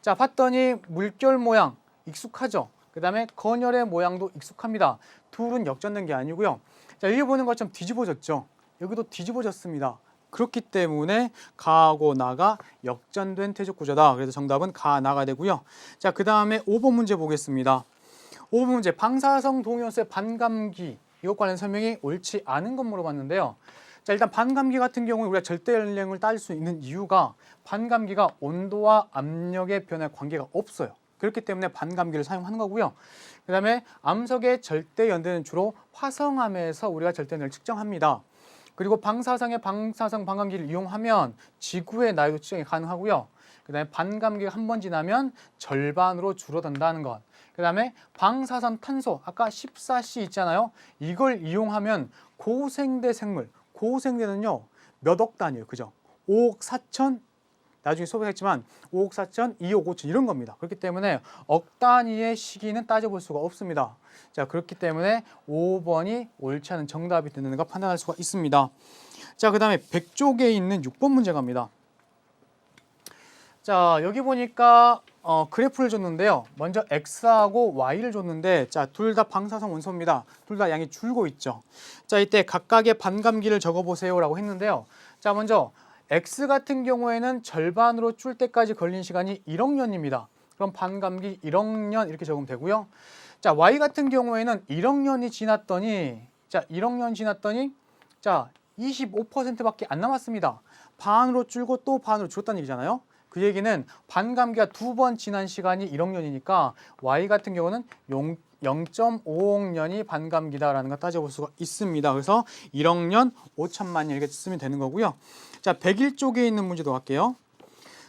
자, 봤더니 물결 모양 익숙하죠. 그 다음에 건열의 모양도 익숙합니다. 둘은 역전된 게 아니고요. 자, 여기 보는 것처럼 뒤집어졌죠. 여기도 뒤집어졌습니다. 그렇기 때문에 가하고 나가 역전된 퇴적 구조다. 그래서 정답은 가, 나가 되고요. 자, 그 다음에 5번 문제 보겠습니다. 5번 문제, 방사성 동위원소의 반감기, 이것 관련 설명이 옳지 않은 것 물어봤는데요. 자, 일단 반감기 같은 경우는 우리가 절대 연령을 따질 수 있는 이유가 반감기가 온도와 압력의 변화에 관계가 없어요. 그렇기 때문에 반감기를 사용하는 거고요. 그 다음에 암석의 절대 연대는 주로 화성암에서 우리가 절대 연대를 측정합니다. 그리고 방사성의 방사성 반감기를 이용하면 지구의 난이도 측정이 가능하고요. 그 다음에 반감기가 한 번 지나면 절반으로 줄어든다는 것. 그 다음에 방사선 탄소, 아까 14C 있잖아요. 이걸 이용하면 고생대 생물, 고생대는요 몇 억 단위예요. 그죠? 5억 4천, 나중에 소개했지만 5억 4천, 2억 5천 이런 겁니다. 그렇기 때문에 억 단위의 시기는 따져볼 수가 없습니다. 자, 그렇기 때문에 5번이 옳지 않은 정답이 되는 거 판단할 수가 있습니다. 자, 그 다음에 100쪽에 있는 6번 문제 갑니다. 자, 여기 보니까 그래프를 줬는데요. 먼저 X하고 Y를 줬는데, 자, 둘 다 방사성 원소입니다. 둘 다 양이 줄고 있죠. 자, 이때 각각의 반감기를 적어보세요라고 했는데요. 자, 먼저 X 같은 경우에는 절반으로 줄 때까지 걸린 시간이 1억 년입니다. 그럼 반감기 1억 년 이렇게 적으면 되고요. 자, Y 같은 경우에는 1억 년이 지났더니, 자, 1억 년 지났더니, 자, 25%밖에 안 남았습니다. 반으로 줄고 또 반으로 줄었다는 얘기잖아요. 그 얘기는 반감기가 2번 지난 시간이 1억 년이니까 Y 같은 경우는 0.5억 년이 반감기다라는 걸 따져볼 수가 있습니다. 그래서 1억 년 5천만 년 이렇게 쓰면 되는 거고요. 자, 101쪽에 있는 문제도 갈게요.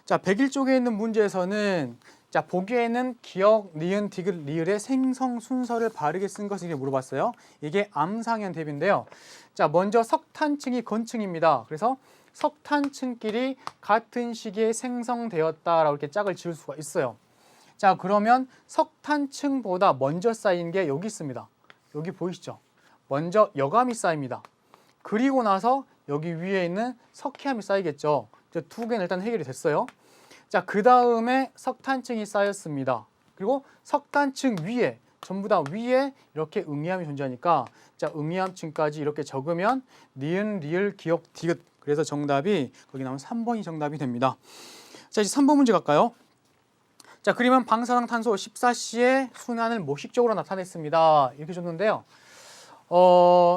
자, 101쪽에 있는 문제에서는 자, 보기에는 기역, 니은, 디귿, 리을의 생성 순서를 바르게 쓴 것을 물어봤어요. 이게 암상현 대비인데요. 자, 먼저 석탄층이 건층입니다. 그래서 석탄층끼리 같은 시기에 생성되었다라고 이렇게 짝을 지을 수가 있어요. 자, 그러면 석탄층보다 먼저 쌓인 게 여기 있습니다. 여기 보이시죠? 먼저 여감이 쌓입니다. 그리고 나서 여기 위에 있는 석회암이 쌓이겠죠. 두 개는 일단 해결이 됐어요. 자, 그 다음에 석탄층이 쌓였습니다. 그리고 석탄층 위에, 전부 다 위에 이렇게 응이암이 존재하니까, 자, 응이암층까지 이렇게 적으면 니은, 리을, 기역, 디귿. 그래서 정답이 거기 나오면 3번이 정답이 됩니다. 자, 이제 3번 문제 갈까요? 자, 그림은 방사성 탄소 14C의 순환을 모식적으로 나타냈습니다. 이렇게 줬는데요.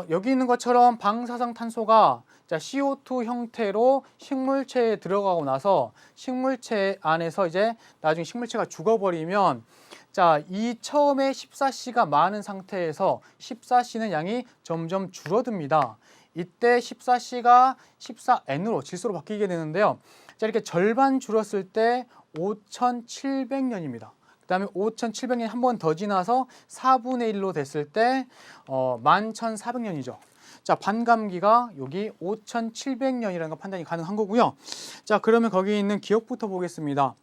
여기 있는 것처럼 방사성 탄소가 자, CO2 형태로 식물체에 들어가고 나서 식물체 안에서 이제 나중에 식물체가 죽어버리면 자, 이 처음에 14C가 많은 상태에서 14C는 양이 점점 줄어듭니다. 이때 14C가 14N으로 질소로 바뀌게 되는데요. 자, 이렇게 절반 줄었을 때 5,700년입니다. 그 다음에 5,700년이 한 번 더 지나서 4분의 1로 됐을 때 11,400년이죠. 자, 반감기가 여기 5,700년이라는 거 판단이 가능한 거고요. 자, 그러면 거기 있는 기억부터 보겠습니다.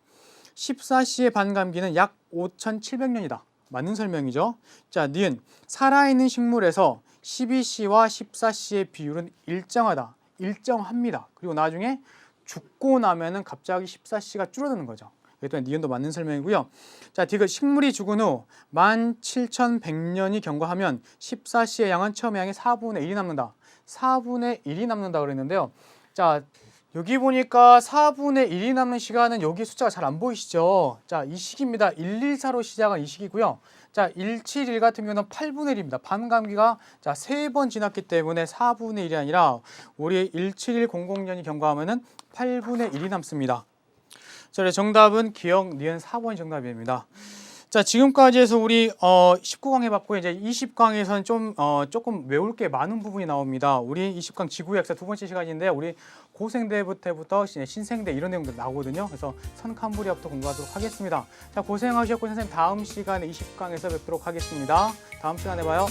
14C의 반감기는 약 5,700년이다. 맞는 설명이죠. 자, 니은 살아있는 식물에서 12C와 14C의 비율은 일정하다. 일정합니다. 그리고 나중에 죽고 나면은 갑자기 14C가 줄어드는 거죠. 그랬더니 니은도 맞는 설명이고요. 자, 디귿 식물이 죽은 후 17,100년이 경과하면 14C의 양은 처음의 양의 4분의 1이 남는다. 4분의 1이 남는다 그랬는데요. 자, 여기 보니까 4분의 1이 남는 시간은 여기 숫자가 잘 안 보이시죠? 자, 이 시기입니다. 114로 시작한 이 시기고요. 자, 171 같은 경우는 8분의 1입니다. 반감기가 자, 3번 지났기 때문에 4분의 1이 아니라 우리 17100년이 경과하면은 8분의 1이 남습니다. 자, 정답은 기억 니은 4번이 정답입니다. 자, 지금까지 해서 우리 19강 해봤고 이제 20강에서는 조금 외울 게 많은 부분이 나옵니다. 우리 20강 지구의 역사 두 번째 시간인데 우리 고생대부터 신생대 이런 내용들 나오거든요. 그래서 선캄브리아부터 공부하도록 하겠습니다. 자, 고생하셨고 선생님 다음 시간에 20강에서 뵙도록 하겠습니다. 다음 시간에 봐요.